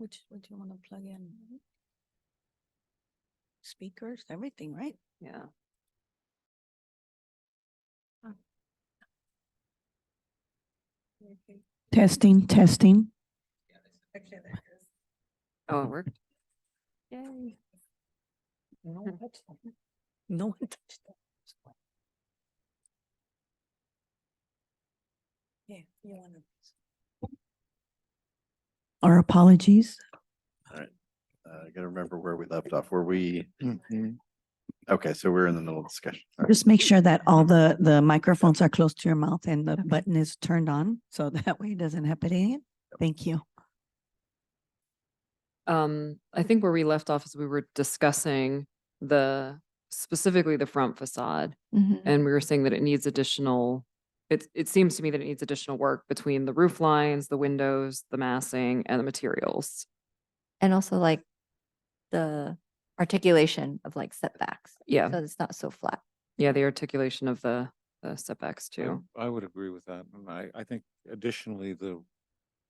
What do you want to plug in? Speakers, everything, right? Yeah. Testing, testing. Oh, it worked. Yay. No one touched them. No one touched them. Yeah, you want to. Our apologies. All right. I gotta remember where we left off. Were we? Okay, so we're in the middle of discussion. All right. Just make sure that all the microphones are close to your mouth and the button is turned on, so that way it doesn't happen again. Thank you. I think where we left off is we were discussing specifically the front facade, and we were saying that it needs additional, it seems to me that it needs additional work between the roof lines, the windows, the massing, and the materials. And also like the articulation of like setbacks. Yeah. So it's not so flat. Yeah, the articulation of the setbacks too. I would agree with that. And I think additionally, the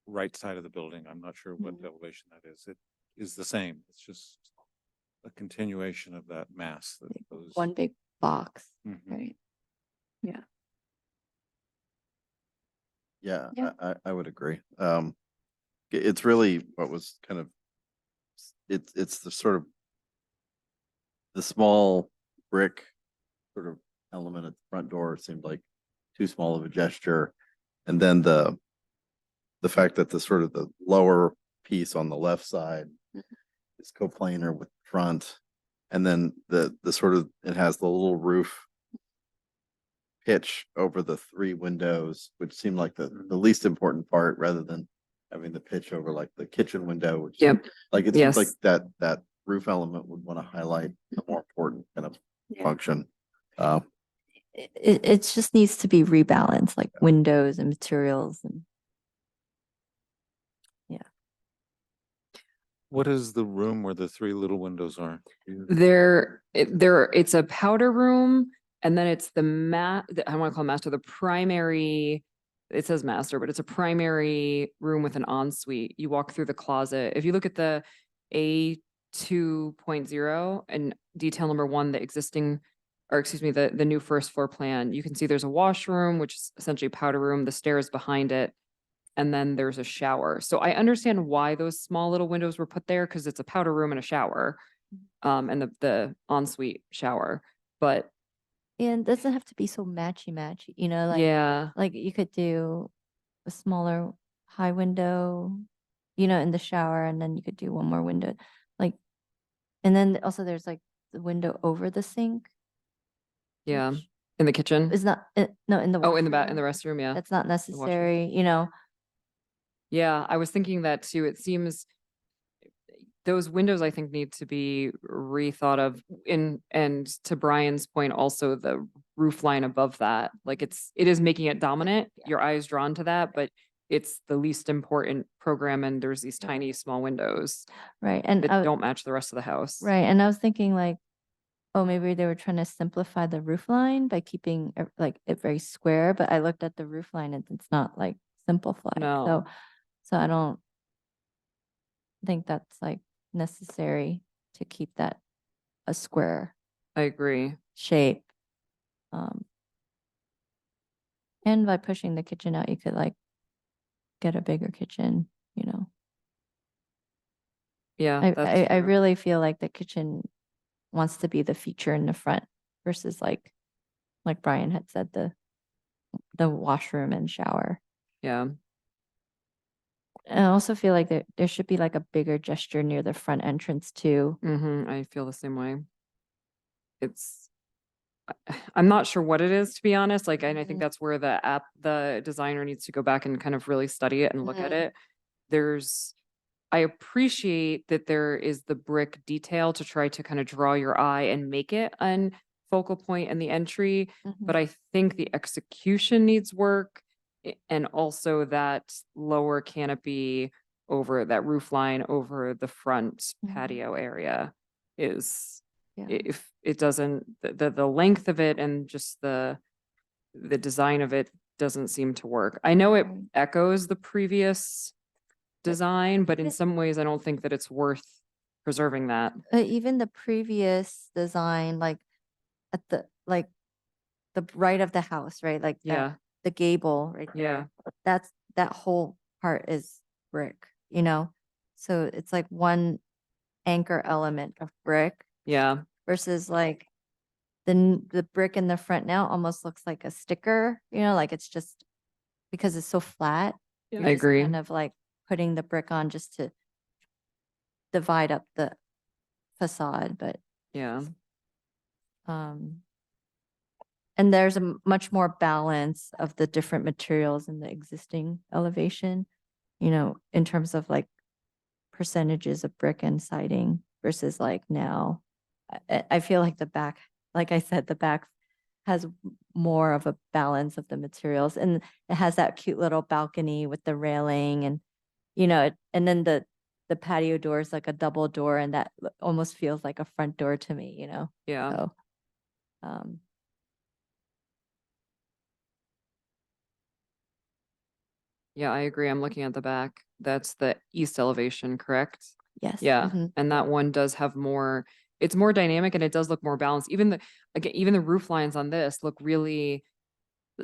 right side of the building, I'm not sure what elevation that is. It is the same. It's just a continuation of that mass that goes. One big box, Mhm. right? Yeah, Yeah. I would agree. It's really what was kind of, it's the sort of the small brick sort of element at the front door seemed like too small of a gesture. And then the fact that the sort of the lower piece on the left side is coplanar with the front. And then the sort of, it has the little roof pitch over the three windows, which seemed like the least important part, rather than having the pitch over like the kitchen window, which Yep. like it seems like Yes. that roof element would want to highlight a more important kind of Yeah. function. It just needs to be rebalanced, like windows and materials and What is the room where the three little windows are? It's a powder room, and then it's I want to call master, the primary, it says master, but it's a primary room with an ensuite. You walk through the closet. If you look at the A 2.0 and detail number 1, the existing, or excuse me, the new first floor plan, you can see there's a washroom, which is essentially a powder room, the stairs behind it, and then there's a shower. So I understand why those small little windows were put there, because it's a powder room and a shower, and the ensuite shower. But and it doesn't have to be so matchy, you know, like yeah, like you could do a smaller high window, you know, in the shower, and then you could do one more window. Like, and then also there's like the window over the sink. yeah, which in the kitchen. is not no in the Oh, in the washroom. restroom, yeah. That's not necessary, you know. Yeah, I was thinking that too. It seems those windows, I think, need to be rethought of. And to Brian's point, also the roof line above that, like it is making it dominant. Yeah. Your eye is drawn to that, but it's the least important program, and there's these tiny small windows Right. And that don't match the rest of the house. right. And I was thinking like, oh, maybe they were trying to simplify the roof line by keeping like it very square, but I looked at the roof line and it's not like simplified. No. So I don't think that's like necessary to keep that a square I agree. shape. And by pushing the kitchen out, you could like get a bigger kitchen, you know. Yeah, that's I true. really feel like the kitchen wants to be the feature in the front versus like Brian had said, the washroom and shower. Yeah. And I also feel like there should be like a bigger gesture near the front entrance too. I feel the same way. I'm not sure what it is, to be honest. Like, and I think that's where the designer needs to go back and kind of really study it and look at it. I appreciate that there is the brick detail to try to kind of draw your eye and make it a focal point in the entry. But I think the execution needs work, and also that lower canopy over that roof line over the front patio area is, if it doesn't, the length of it and just the design of it doesn't seem to work. I know it echoes the previous design, but in some ways, I don't think that it's worth preserving that. Even the previous design, like at the, like the right of the house, right? Like Yeah, that, the gable right yeah, there. That whole part is brick, you know? So it's like one anchor element of brick yeah, versus like the brick in the front now almost looks like a sticker, you know, like it's just because it's so flat. You're I just agree. kind of like putting the brick on just to divide up the facade, but Yeah, um and there's a much more balance of the different materials in the existing elevation, you know, in terms of like percentages of brick and siding versus like now. I feel like the back, like I said, the back has more of a balance of the materials, and it has that cute little balcony with the railing, and you know, and then the patio door is like a double door, and that almost feels like a front door to me, you know. yeah. So, um, Yeah, I agree. I'm looking at the back. That's the east elevation, correct? yes. Yeah, Mhm. and that one does have more, it's more dynamic and it does look more balanced. Even the, again, even the roof lines on this look really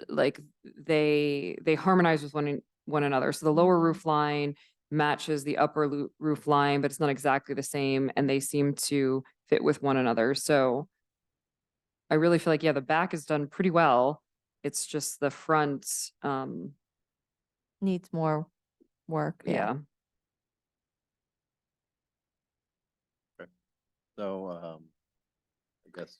like they harmonize with one another. So the lower Mhm. roof line matches the upper roof line, but it's not exactly the same, and they seem to fit with one another. So I really feel like, yeah, the back is done pretty well. It's just the front, Needs more work. Yeah. yeah. So, I guess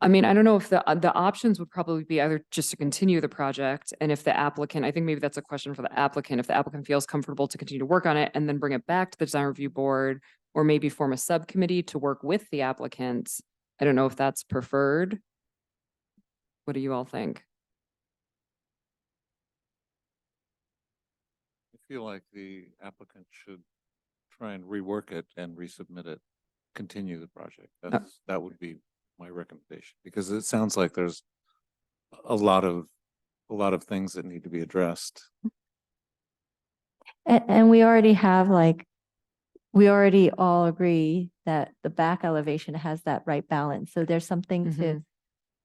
I mean, I don't know if the options would probably be either just to continue the project, and if the applicant, I think maybe that's a question for the applicant, if the applicant feels comfortable to continue to work on it and then bring it back to the design review board, or maybe form a subcommittee to work with the applicants. I don't know if that's preferred. What do you all think? I feel like the applicant should try and rework it and resubmit it, continue the project. That would be my recommendation, because it sounds like there's a lot of things that need to be addressed. And we already have like, we already all agree that the back elevation has that right balance. So there's something to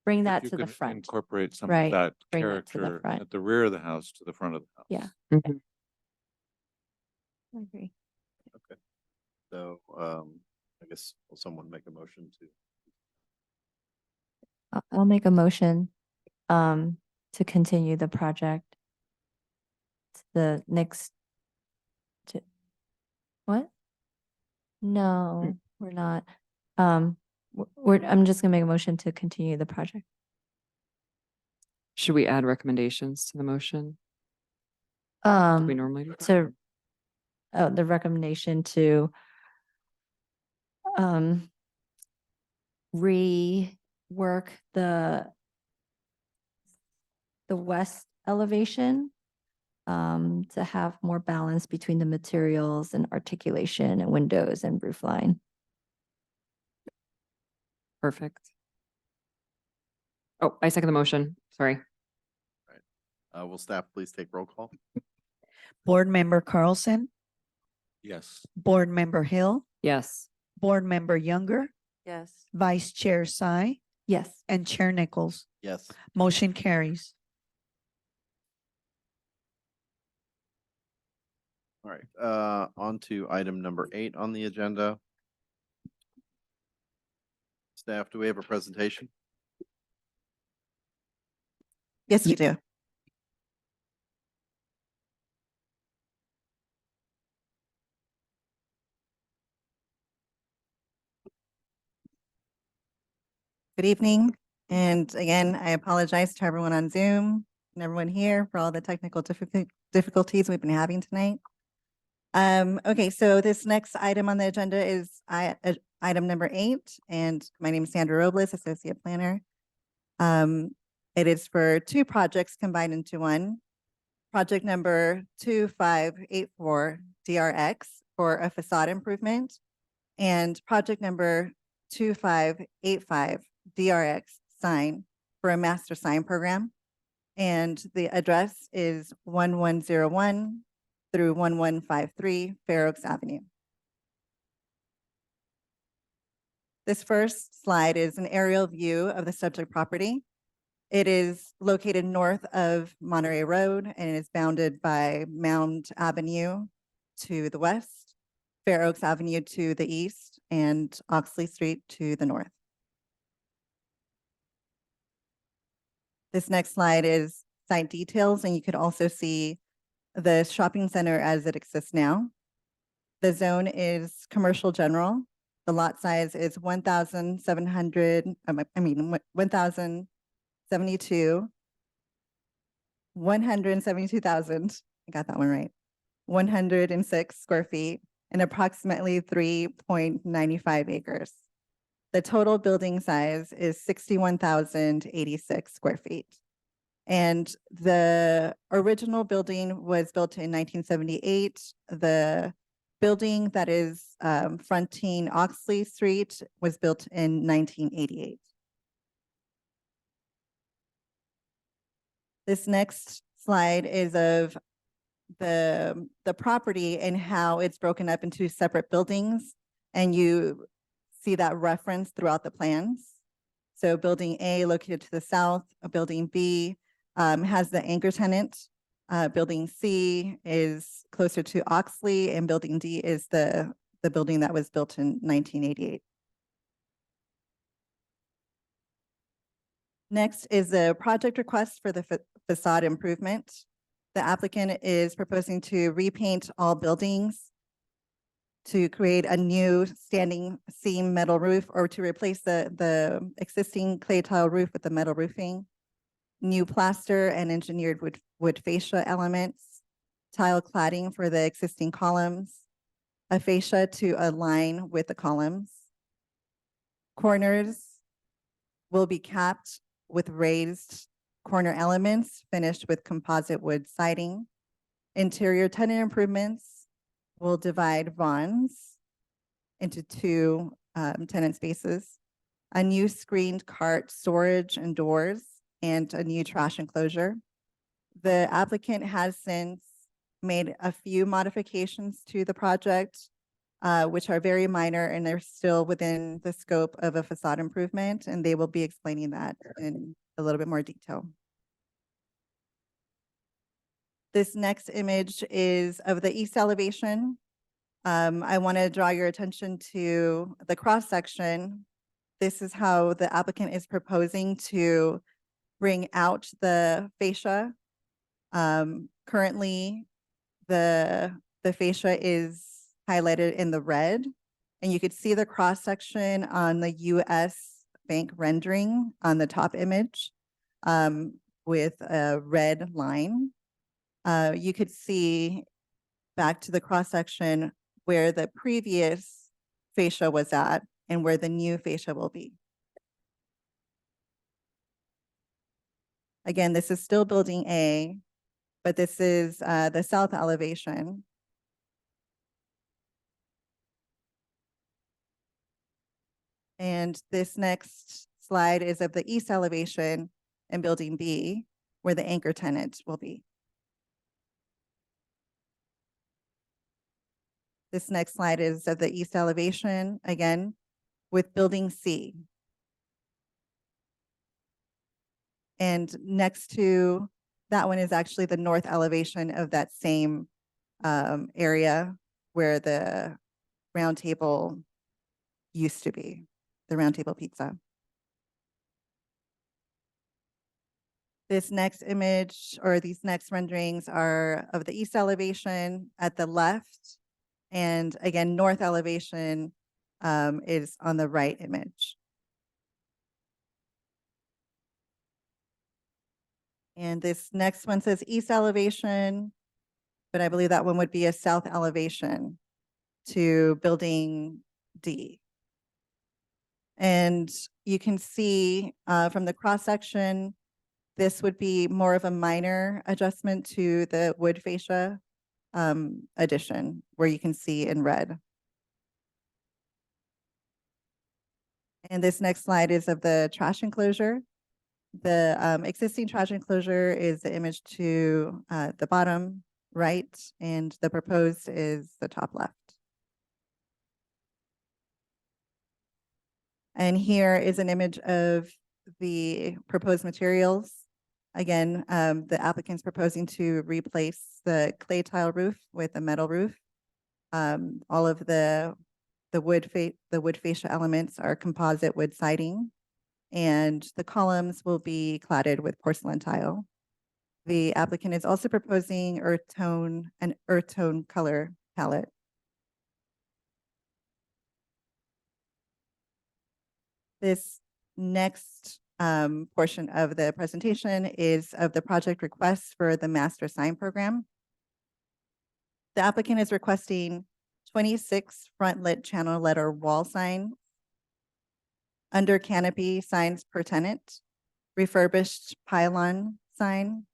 bring If that you to the could front. Incorporate some Right, of that bring that to the character front. at the rear of the house to the front of the house. Yeah. Mhm. I agree. so, I guess will someone make a motion to? I'll make a motion to continue the project. To the next to what? No, we're not. I'm just gonna make a motion to continue the project. Should we add recommendations to the motion? Do we normally do that? To the recommendation to rework the west elevation to have more balance between the materials and articulation and windows and roof line. Perfect. Oh, I second the motion. Sorry. Will staff please take roll call? Board Member Carlson, Yes. Board Member Hill, Yes. Board Member Younger, Yes. Vice Chair Sai, Yes. and Chair Nichols. Yes. Motion carries. All right, on to item number 8 on the agenda. Staff, do we have a presentation? Yes, we do. Good evening. And again, I apologize to everyone on Zoom and everyone here for all the technical difficulties we've been having tonight. Okay, so this next item on the agenda is item number 8, and my name is Sandra Robles, Associate Planner. It is for 2 projects combined into one. Project number 2584 DRX for a facade improvement, and project number 2585 DRX sign for a master sign program. And the address is 1101 through 1153 Fair Oaks Avenue. This first slide is an aerial view of the subject property. It is located north of Monterey Road and is bounded by Mound Avenue to the west, Fair Oaks Avenue to the east, and Oxley Street to the north. This next slide is site details, and you could also see the shopping center as it exists now. The zone is commercial general. The lot size is 172,000, I got that one right, 106 square feet and approximately 3.95 acres. The total building size is 61,086 square feet. And the original building was built in 1978. The building that is fronting Oxley Street was built in 1988. This next slide is of the property and how it's broken up into separate buildings. And you see that reference throughout the plans. So building A located to the south, building B has the anchor tenant. Building C is closer to Oxley, and building D is the building that was built in 1988. Next is the project request for the facade improvement. The applicant is proposing to repaint all buildings, to create a new standing seam metal roof, or to replace the existing clay tile roof with the metal roofing, new plaster and engineered wood fascia elements, tile cladding for the existing columns, a fascia to align with the columns. Corners will be capped with raised corner elements finished with composite wood siding. Interior tenant improvements will divide Vons into two tenant spaces, a new screened cart storage and doors, and a new trash enclosure. The applicant has since made a few modifications to the project, which are very minor, and they're still within the scope of a facade improvement, and they will be explaining that in a little bit more detail. This next image is of the east elevation. I want to draw your attention to the cross section. This is how the applicant is proposing to bring out the fascia. Currently, the fascia is highlighted in the red, and you could see the cross section on the US Bank rendering on the top image with a red line. You could see back to the cross section where the previous fascia was at and where the new fascia will be. Again, this is still building A, but this is the south elevation. And this next slide is of the east elevation and building B, where the anchor tenant will be. This next slide is of the east elevation, again, with building C. And next to that one is actually the north elevation of that same area where the round table used to be, the round table pizza. This next image, or these next renderings, are of the east elevation at the left. And again, north elevation is on the right image. And this next one says east elevation, but I believe that one would be a south elevation to building D. And you can see from the cross section, this would be more of a minor adjustment to the wood fascia addition, where you can see in red. And this next slide is of the trash enclosure. The existing trash enclosure is the image to the bottom. right, and the proposed is the top left. And here is an image of the proposed materials. Again, the applicant's proposing to replace the clay tile roof with a metal roof. All of the wood fascia elements are composite wood siding, and the columns will be cladded with porcelain tile. The applicant is also proposing an earth tone color palette. This next portion of the presentation is of the project request for the master sign program. The applicant is requesting 26 front lit channel letter wall signs, under canopy signs per tenant, refurbished pylon sign,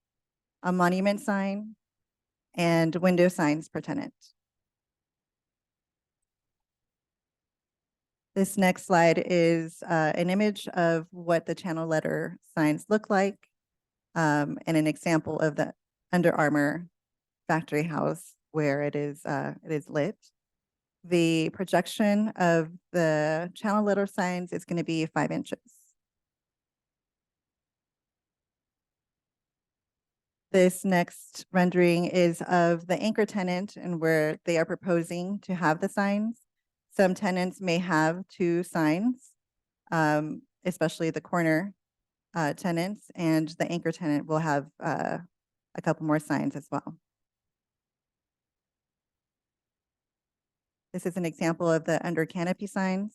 a monument sign, and window signs per tenant. This next slide is an image of what the channel letter signs look like, and an example of the Under Armour factory house where it is lit. The projection of the channel letter signs is going to be 5 inches. This next rendering is of the anchor tenant and where they are proposing to have the signs. Some tenants may have 2 signs, especially the corner tenants, and the anchor tenant will have a couple more signs as well. This is an example of the under canopy signs.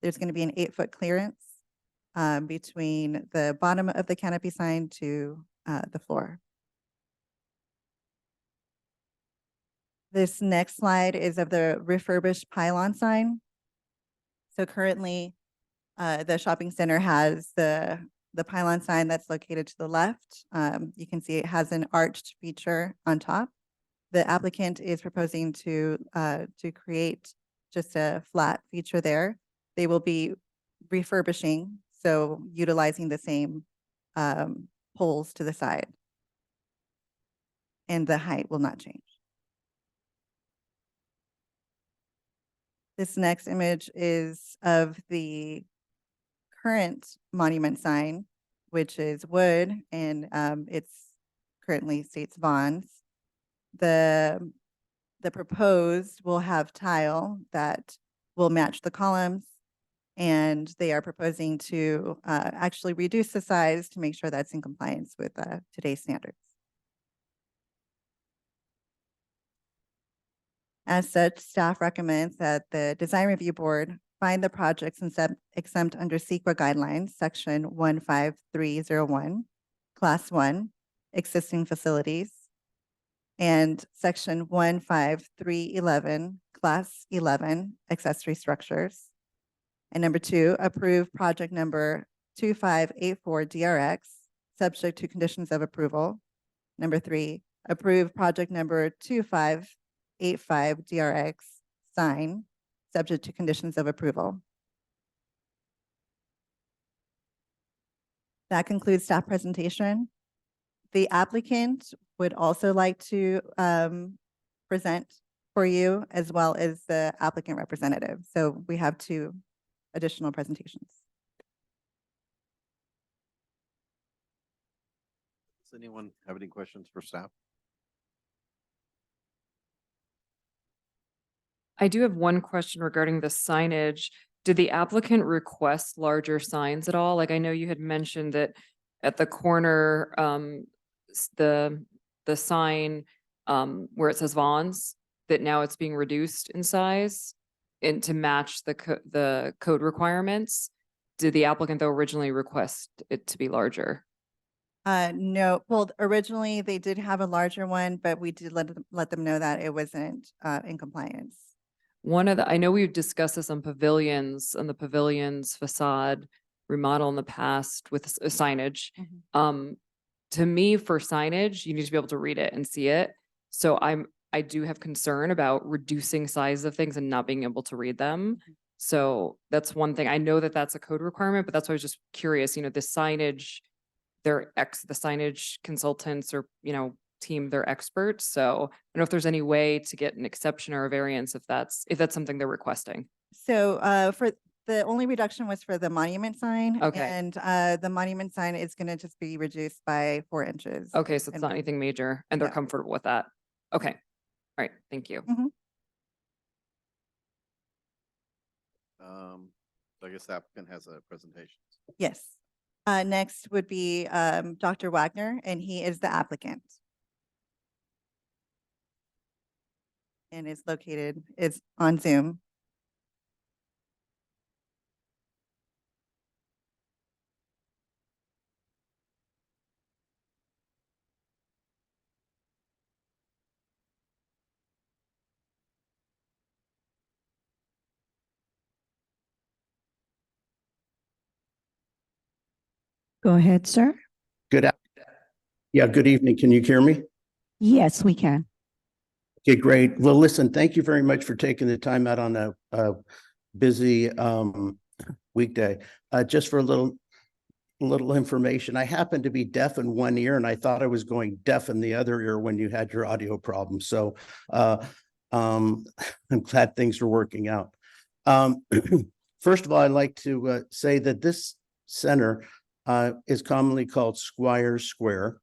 There's going to be an 8-foot clearance between the bottom of the canopy sign to the floor. This next slide is of the refurbished pylon sign. So currently, the shopping center has the pylon sign that's located to the left. You can see it has an arched feature on top. The applicant is proposing to create just a flat feature there. They will be refurbishing, so utilizing the same poles to the side. And the height will not change. This next image is of the current monument sign, which is wood, and it's currently states Vaughn's. The proposed will have tile that will match the columns, and they are proposing to actually reduce the size to make sure that's in compliance with today's standards. As such, staff recommends that the Design Review Board find the projects exempt under CEQA guidelines, section 15301, class 1, existing facilities, and section 15311, class 11, accessory structures. And number 2, approve project number 2584 DRX, subject to conditions of approval. Number 3, approve project number 2585 DRX, sign, subject to conditions of approval. That concludes staff presentation. The applicant would also like to present for you, as well as the applicant representative. So we have 2 additional presentations. Does anyone have any questions for staff? I do have one question regarding the signage. Did the applicant request larger signs at all? Like, I know you had mentioned that at the corner, the sign where it says Vaughn's, that now it's being reduced in size and to match the code requirements. Did the applicant though originally request it to be larger? No, well, originally they did have a larger one, but we did let them know that it wasn't in compliance. I know we've discussed this on the pavilions facade remodel in the past with signage. To me, for signage, you need to be able to read it and see it. So I do have concern about reducing size of things and not being able to read them. So that's one thing. I know that that's a code requirement, but that's why I was just curious, the signage, the signage consultants or, team, they're experts. So I don't know if there's any way to get an exception or a variance if that's something they're requesting. So for the only reduction was for the monument sign. Okay. And the monument sign is going to just be reduced by 4 inches. Okay, so it's And not anything major and they're No. comfortable with that. Okay. All right, thank you. So I guess the applicant has a presentation. Yes. Next would be Dr. Wagner, and he is the applicant. And is on Zoom. Go ahead, sir. Yeah, good evening. Can you hear me? Yes, we can. Okay, great. Well, listen, thank you very much for taking the time out on a busy weekday. Just for a little information, I happen to be deaf in one ear, and I thought I was going deaf in the other ear when you had your audio problem. So I'm glad things are working out. First of all, I'd like to say that this center is commonly called Squires Square.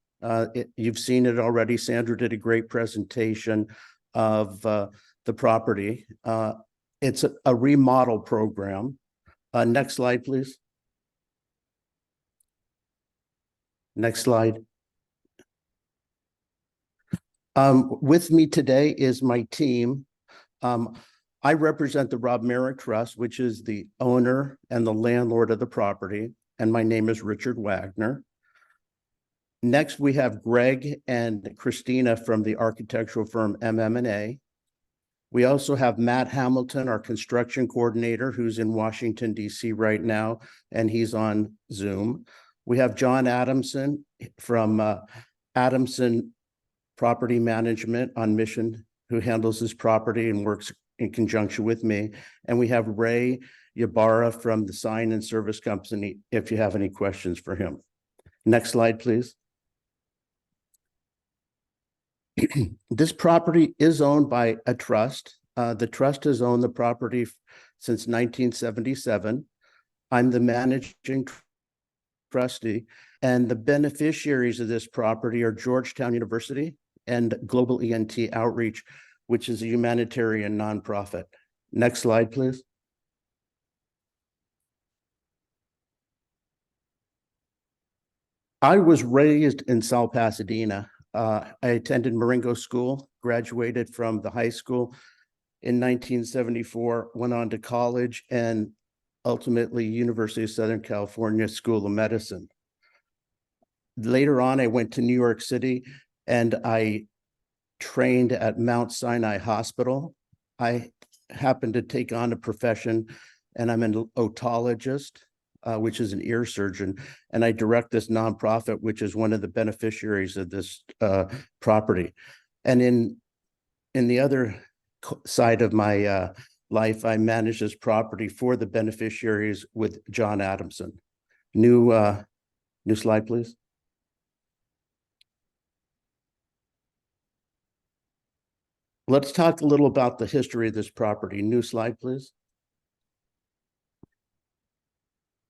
You've seen it already. Sandra did a great presentation of the property. It's a remodel program. Next slide, please. Next slide. With me today is my team. I represent the Rob Merrick Trust, which is the owner and the landlord of the property, and my name is Richard Wagner. Next, we have Greg and Christina from the architectural firm MM&A. We also have Matt Hamilton, our construction coordinator, who's in Washington, D.C. right now, and he's on Zoom. We have John Adamson from Adamson Property Management on Mission, who handles this property and works in conjunction with me. And we have Ray Ybarra from the Sign and Service Company, if you have any questions for him. Next slide, please. This property is owned by a trust. The trust has owned the property since 1977. I'm the managing trustee, and the beneficiaries of this property are Georgetown University and Global ENT Outreach, which is a humanitarian nonprofit. Next slide, please. I was raised in South Pasadena. I attended Marengo School, graduated from the high school in 1974, went on to college, and ultimately University of Southern California School of Medicine. Later on, I went to New York City and I trained at Mount Sinai Hospital. I happened to take on a profession, and I'm an otologist, which is an ear surgeon, and I direct this nonprofit, which is one of the beneficiaries of this property. And in the other side of my life, I manage this property for the beneficiaries with John Adamson. New slide, please. Let's talk a little about the history of this property. New slide, please.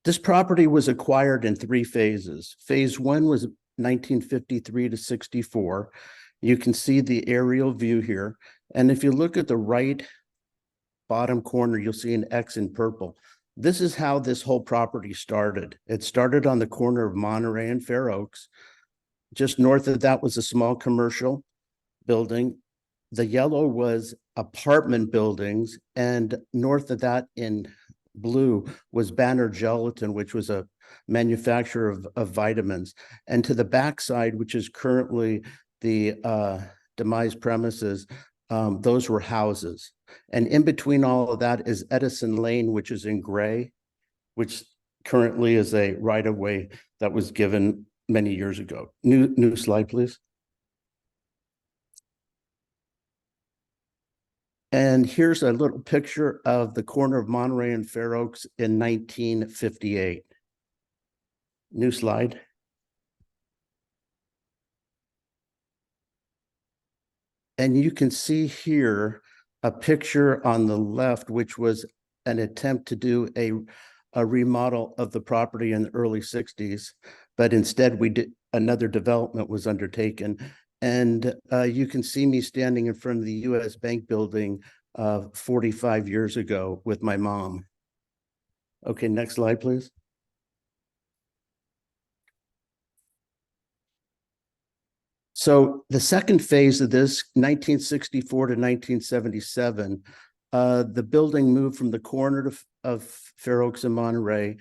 This property was acquired in 3 phases. Phase 1 was 1953 to 64. You can see the aerial view here. And if you look at the right bottom corner, you'll see an X in purple. This is how this whole property started. It started on the corner of Monterey and Fair Oaks. Just north of that was a small commercial building. The yellow was apartment buildings, and north of that in blue was Banner Gelatin, which was a manufacturer of vitamins. And to the backside, which is currently the demise premises, those were houses. And in between all of that is Edison Lane, which is in gray, which currently is a right-of-way that was given many years ago. New slide, please. And here's a little picture of the corner of Monterey and Fair Oaks in 1958. New slide. And you can see here a picture on the left, which was an attempt to do a remodel of the property in the early 60s, but instead another development was undertaken. And you can see me standing in front of the US Bank building 45 years ago with my mom. Okay, next slide, please. So the second phase of this, 1964 to 1977, the building moved from the corner of Fair Oaks and Monterey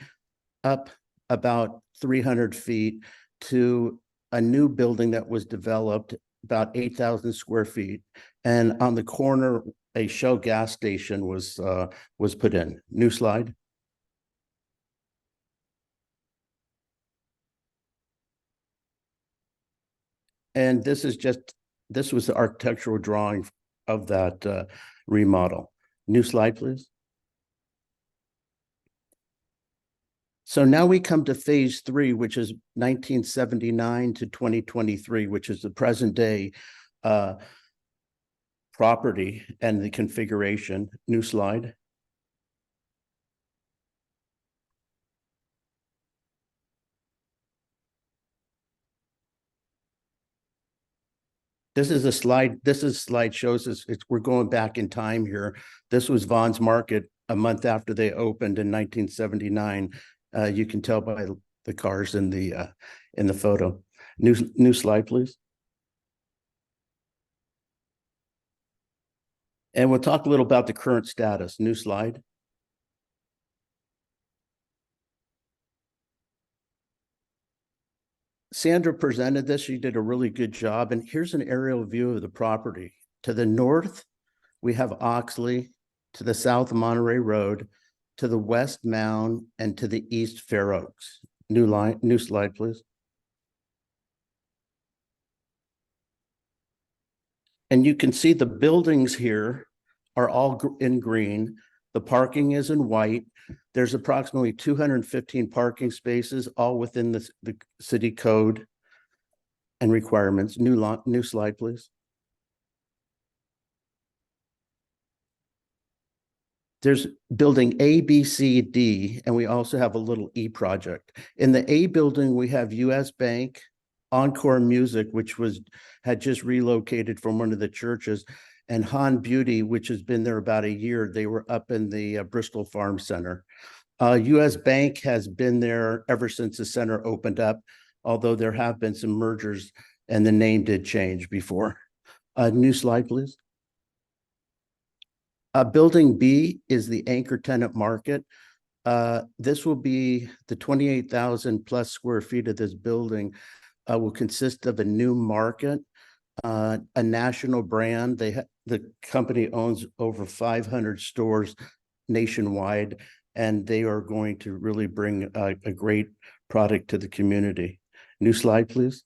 up about 300 feet to a new building that was developed about 8,000 square feet. And on the corner, a Shell gas station was put in. New slide. And this was the architectural drawing of that remodel. New slide, please. So now we come to phase 3, which is 1979 to 2023, which is the present day property and the configuration. New slide. This is a slide shows us we're going back in time here. This was Vaughn's Market a month after they opened in 1979. You can tell by the cars in the photo. New slide, please. And we'll talk a little about the current status. New slide. Sandra presented this. She did a really good job. And here's an aerial view of the property. To the north, we have Oxley. To the south, Monterey Road. To the west, Mound. And to the east, Fair Oaks. New slide, please. And you can see the buildings here are all in green. The parking is in white. There's approximately 215 parking spaces, all within the city code and requirements. New slide, please. There's building A, B, C, D, and we also have a little E project. In the A building, we have US Bank, Encore Music, which had just relocated from one of the churches, and Han Beauty, which has been there about a year. They were up in the Bristol Farm Center. US Bank has been there ever since the center opened up, although there have been some mergers and the name did change before. New slide, please. Building B is the anchor tenant market. This will be the 28,000 plus square feet of this building will consist of a new market, a national brand. The company owns over 500 stores nationwide, and they are going to really bring a great product to the community. New slide, please.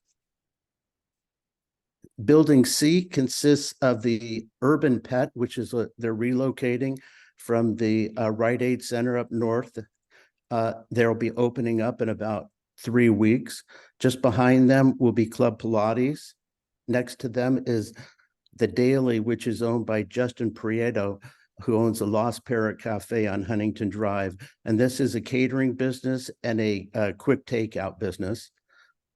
Building C consists of the Urban Pet, which is they're relocating from the Rite Aid Center up north. They'll be opening up in about 3 weeks. Just behind them will be Club Pilates. Next to them is the Daily, which is owned by Justin Prieto, who owns the Lost Parrot Cafe on Huntington Drive. And this is a catering business and a quick takeout business.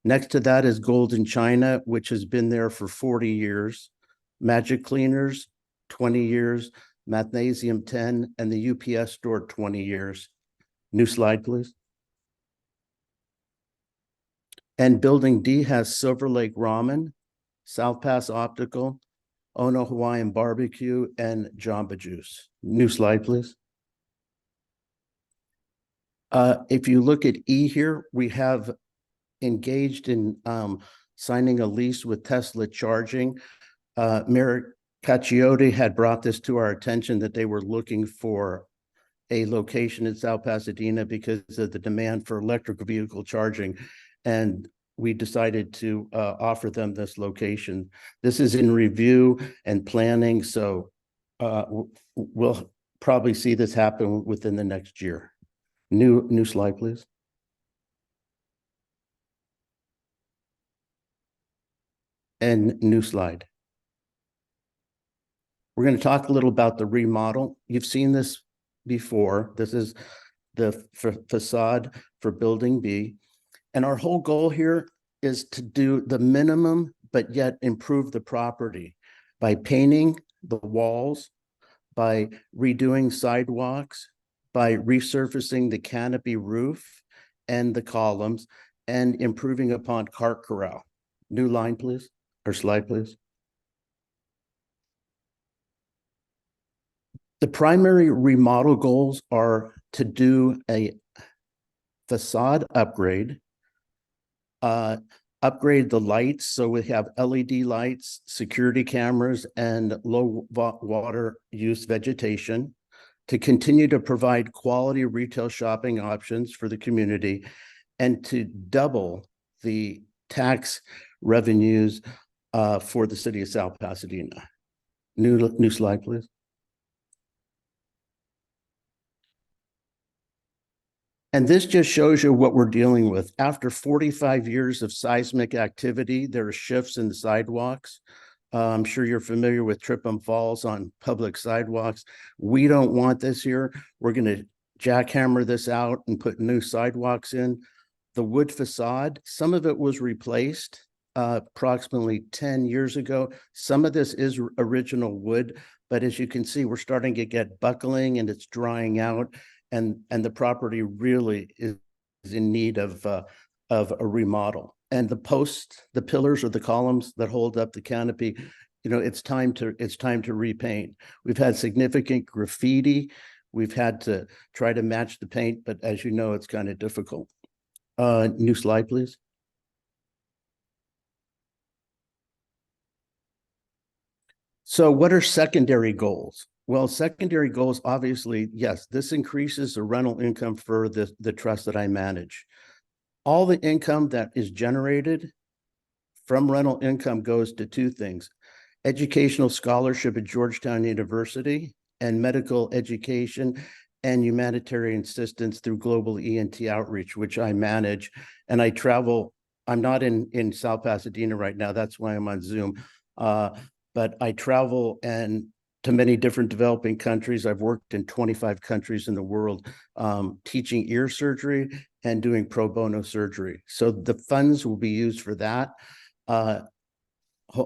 Next to that is Golden China, which has been there for 40 years. Magic Cleaners, 20 years. Mathnasium 10, and the UPS store, 20 years. New slide, please. And building D has Silver Lake Ramen, South Pass Optical, Ono Hawaiian Barbecue, and Jamba Juice. New slide, please. If you look at E here, we have engaged in signing a lease with Tesla Charging. Mayor Cacchiotti had brought this to our attention that they were looking for a location in South Pasadena because of the demand for electric vehicle charging. And we decided to offer them this location. This is in review and planning, so we'll probably see this happen within the next year. New slide, please. And new slide. We're going to talk a little about the remodel. You've seen this before. This is the facade for Building B. And our whole goal here is to do the minimum, but yet improve the property by painting the walls, by redoing sidewalks, by resurfacing the canopy roof and the columns, and improving upon cart corral. New line, please, or slide, please. The primary remodel goals are to do a facade upgrade, upgrade the lights, so we have LED lights, security cameras, and low water use vegetation, to continue to provide quality retail shopping options for the community, and to double the tax revenues for the city of South Pasadena. New slide, please. And this just shows you what we're dealing with. After 45 years of seismic activity, there are shifts in the sidewalks. I'm sure you're familiar with trip and falls on public sidewalks. We don't want this here. We're going to jackhammer this out and put new sidewalks in. The wood facade, some of it was replaced approximately 10 years ago. Some of this is original wood, but as you can see, we're starting to get buckling and it's drying out. And the property really is in need of a remodel. And the posts, the pillars or the columns that hold up the canopy, you know, it's time to repaint. We've had significant graffiti. We've had to try to match the paint, but as you know, it's kind of difficult. New slide, please. So what are secondary goals? Well, secondary goals, obviously, yes, this increases the rental income for the trust that I manage. All the income that is generated from rental income goes to two things: educational scholarship at Georgetown University and medical education and humanitarian assistance through Global ENT Outreach, which I manage. And I travel, I'm not in South Pasadena right now, that's why I'm on Zoom. But I travel and to many different developing countries. I've worked in 25 countries in the world, teaching ear surgery and doing pro bono surgery. So the funds will be used for that,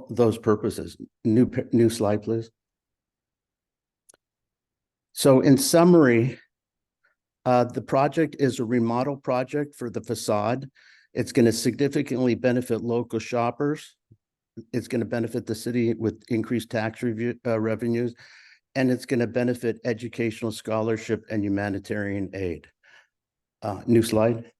those purposes. New slide, please. So in summary, the project is a remodel project for the facade. It's going to significantly benefit local shoppers. It's going to benefit the city with increased tax revenues, and it's going to benefit educational scholarship and humanitarian aid. New slide.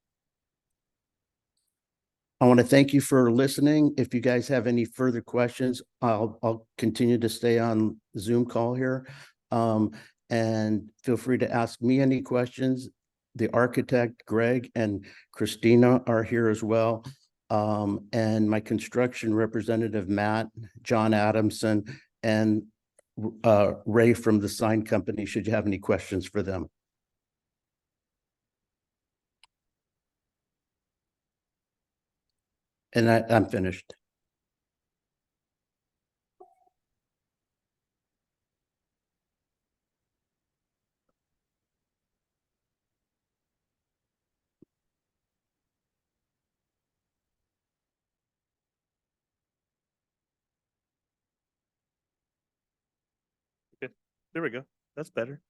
I want to thank you for listening. If you guys have any further questions, I'll continue to stay on Zoom call here. And feel free to ask me any questions. The architect, Greg, and Christina are here as well. And my construction representative, Matt, John Adamson, and Ray from the sign company, should you have any questions for them. And I'm finished. There we go. That's better.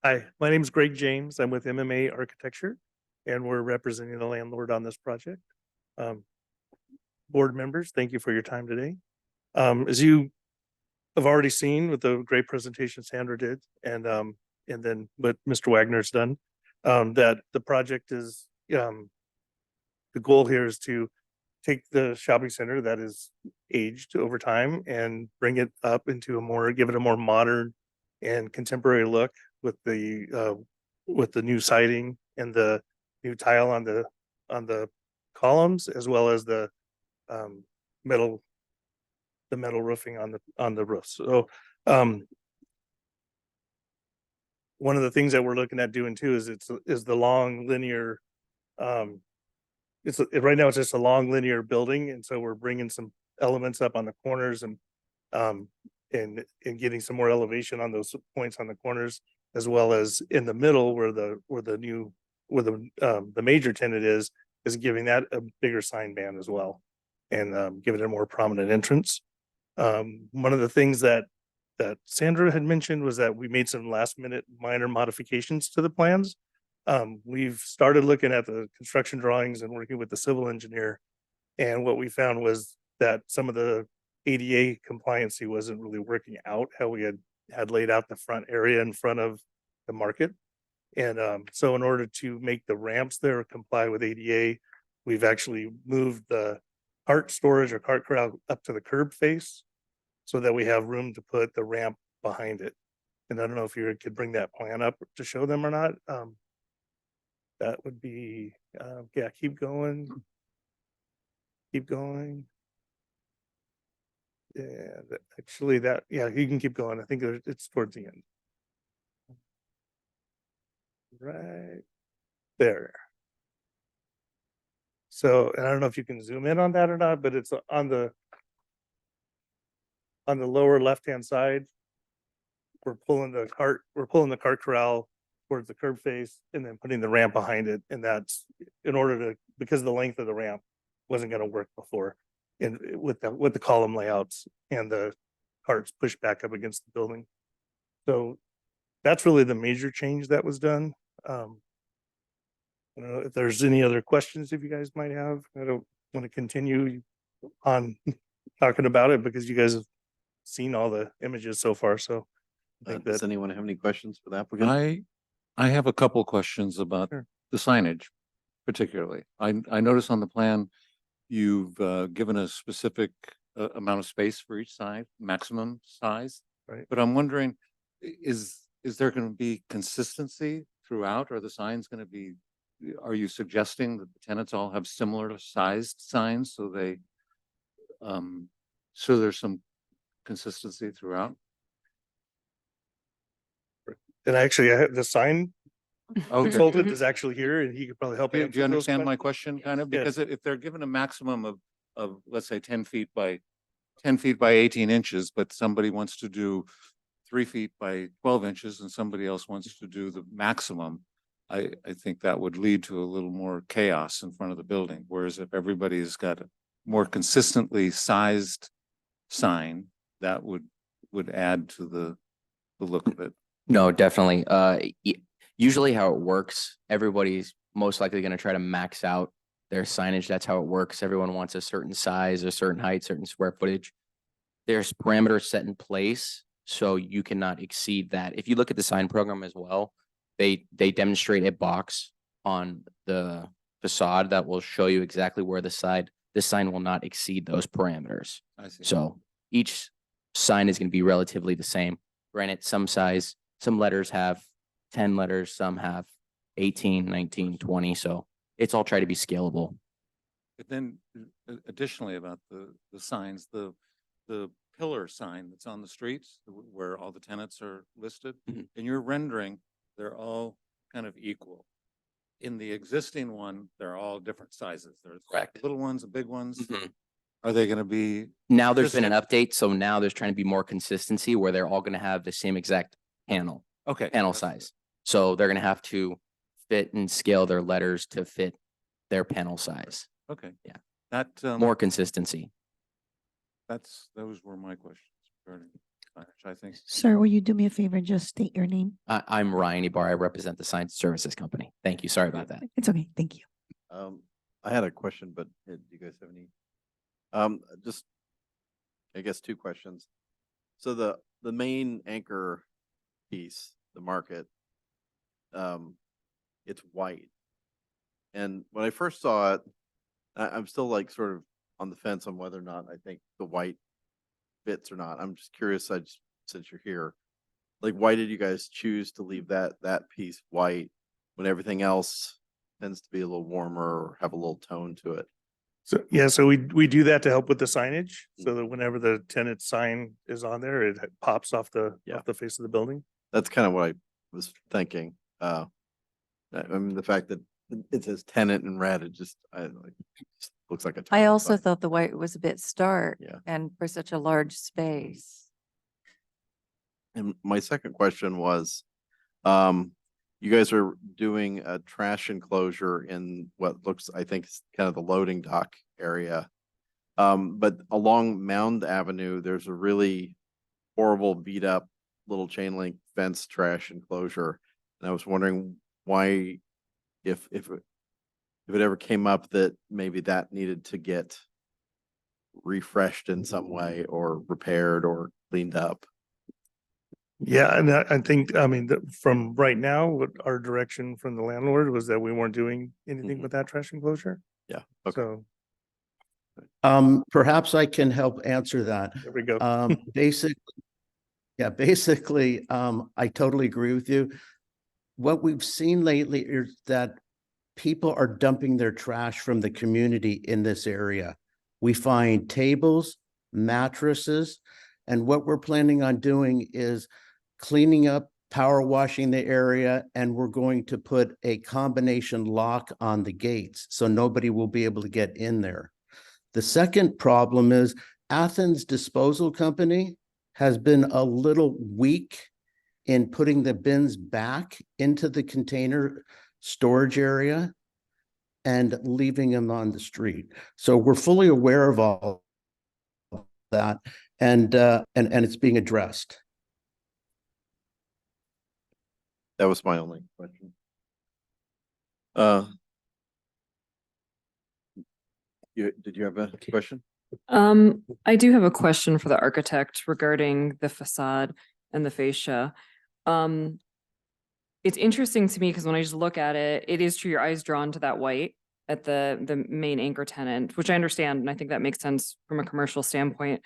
Hi, my name is Greg James. I'm with MMA Architecture, and we're representing the landlord on this project. Board members, thank you for your time today. As you have already seen with the great presentation Sandra did, and then what Mr. Wagner's done, that the project is, the goal here is to take the shopping center that is aged over time and bring it up into a more, give it a more modern and contemporary look with the new siding and the new tile on the columns, as well as the metal roofing on the roof. So one of the things that we're looking at doing too is the long linear, right now it's just a long linear building, and so we're bringing some elements up on the corners and and getting some more elevation on those points on the corners, as well as in the middle where the major tenant is giving that a bigger sign band as well, and giving it a more prominent entrance. One of the things that Sandra had mentioned was that we made some last minute minor modifications to the plans. We've started looking at the construction drawings and working with the civil engineer. And what we found was that some of the ADA compliancy wasn't really working out how we had laid out the front area in front of the market. And so in order to make the ramps there comply with ADA, we've actually moved the cart storage or cart corral up to the curb face so that we have room to put the ramp behind it. And I don't know if you could bring that plan up to show them or not. That would be, yeah, keep going. Keep going. Yeah, actually yeah, you can keep going. I think it's towards the end. Right there. So, and I don't know if you can zoom in on that or not, but it's on the lower left-hand side. We're pulling the cart corral towards the curb face and then putting the ramp behind it. And that's in order to, because the length of the ramp wasn't going to work before, and with the column layouts and the carts pushed back up against the building. So that's really the major change that was done. I don't know if there's any other questions if you guys might have. I don't want to continue on talking about it because you guys have seen all the images so far. So I think Does that anyone have any questions for the applicant? I have a couple questions about Sure. the signage particularly. I noticed on the plan, you've given a specific amount of space for each side, maximum size. Right. But I'm wondering, is there going to be consistency throughout? Are the signs going to be, are you suggesting that the tenants all have similar sized signs so they, so there's some consistency throughout? and actually I have the sign Okay. consultant is actually here and he could probably help Do answer you those understand my questions. question kind of? Yes. Because if they're given a maximum of, let's say 10 feet by 18 inches, but somebody wants to do 3 feet by 12 inches and somebody else wants to do the maximum, I think that would lead to a little more chaos in front of the building. Whereas if everybody's got a more consistently sized sign, that would add to the look of it. No, definitely. Usually how it works, everybody's most likely going to try to max out their signage. That's how it works. Everyone wants a certain size, a certain height, certain square footage. There's parameters set in place, so you cannot exceed that. If you look at the sign program as well, they demonstrate a box on the facade that will show you exactly where the sign will not exceed those parameters. I see. So each sign is going to be relatively the same. Granted, some letters have 10 letters, some have 18, 19, 20. So it's all try to be scalable. But then additionally about the signs, the pillar sign that's on the streets where all the tenants are listed, Mhm. in your rendering, they're all kind of equal. In the existing one, they're all different sizes. There's Correct. little ones and big ones. Mhm. Are they going to be? Now there's been an update. So now there's trying to be more consistency where they're all going to have the same exact panel Okay. panel that's- size. So they're going to have to fit and scale their letters to fit their panel size. Okay. Yeah. That, More consistency. those were my questions regarding signage, I think. Sir, will you do me a favor and just state your name? I'm Ryan Ibar. I represent the Science Services Company. Thank you. Sorry about that. It's okay. Thank you. I had a question, but do you guys have any? Just, I guess, two questions. So the main anchor piece, the market, it's white. And when I first saw it, I'm still like sort of on the fence on whether or not I think the white fits or not. I'm just curious, since you're here, like, why did you guys choose to leave that piece white when everything else tends to be a little warmer or have a little tone to it? So, yeah, so we do that to help with the signage so that whenever the tenant sign is on there, it pops off the face of the building. That's kind of what I was thinking. I mean, the fact that it says tenant in red, it just looks like a. I tenant also sign. thought the white was a bit stark. Yeah. And for such a large space. And my second question was, you guys are doing a trash enclosure in what looks, I think, is kind of the loading dock area. But along Mound Avenue, there's a really horrible beat up little chain link fence trash enclosure. And I was wondering why, if it ever came up that maybe that needed to get refreshed in some way or repaired or cleaned up. Yeah, and I think, I mean, from right now, what our direction from the landlord was that we weren't doing anything Mhm. with that trash enclosure. Yeah. Okay. So Perhaps I can help answer that. there we go. Basically, I totally agree with you. What we've seen lately is that people are dumping their trash from the community in this area. We find tables, mattresses, and what we're planning on doing is cleaning up, power washing the area, and we're going to put a combination lock on the gates so nobody will be able to get in there. The second problem is Athens Disposal Company has been a little weak in putting the bins back into the container storage area and leaving them on the street. So we're fully aware of all that, and it's being addressed. That was my only question. Did you have a question? I do have a question for the architect regarding the facade and the fascia. It's interesting to me because when I just look at it, it is true your eye's drawn to that white at the main anchor tenant, which I understand, and I think that makes sense from a commercial standpoint.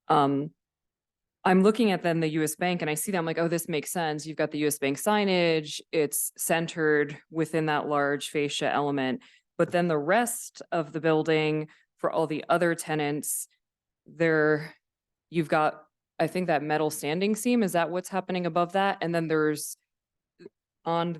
I'm looking at then the US Bank and I see that I'm like, oh, this makes sense. You've got the US Bank signage, it's centered within that large fascia element. But then the rest of the building for all the other tenants, you've got, I think, that metal standing seam. Is that what's happening above that? And then there's I'm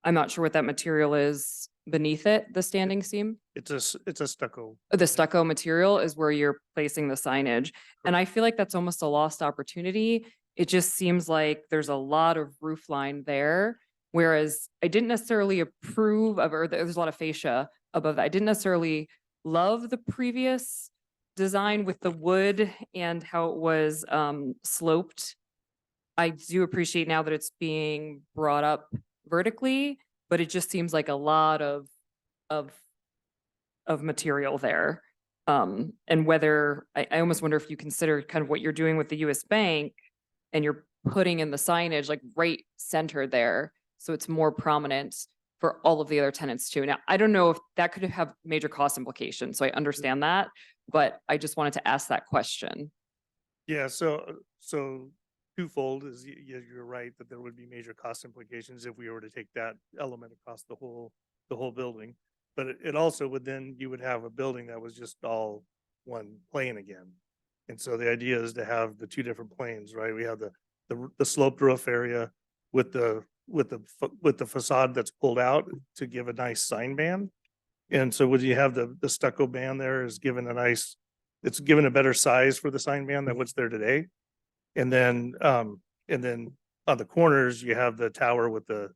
not sure what that material is beneath it, the standing seam. It's a stucco. The stucco material is where you're placing the signage. And I feel like that's almost a lost opportunity. It just seems like there's a lot of roof line there. Whereas I didn't necessarily approve of, or there's a lot of fascia above that. I didn't necessarily love the previous design with the wood and how it was sloped. I do appreciate now that it's being brought up vertically, but it just seems like a lot of material there. And whether I almost wonder if you consider kind of what you're doing with the US Bank and you're putting in the signage like right center there. So it's more prominent for all of the other tenants too. Now, I don't know if that could have major cost implications. So I understand that, but I just wanted to ask that question. Yeah, so twofold is you're right that there would be major cost implications if we were to take that element across the whole building. But it also would then, you would have a building that was just all one plane again. And so the idea is to have the two different planes, right? We have the sloped roof area with the facade that's pulled out to give a nice sign band. And so when you have the stucco band there is given it's given a better size for the sign band than what's there today. And then on the corners, you have the tower with the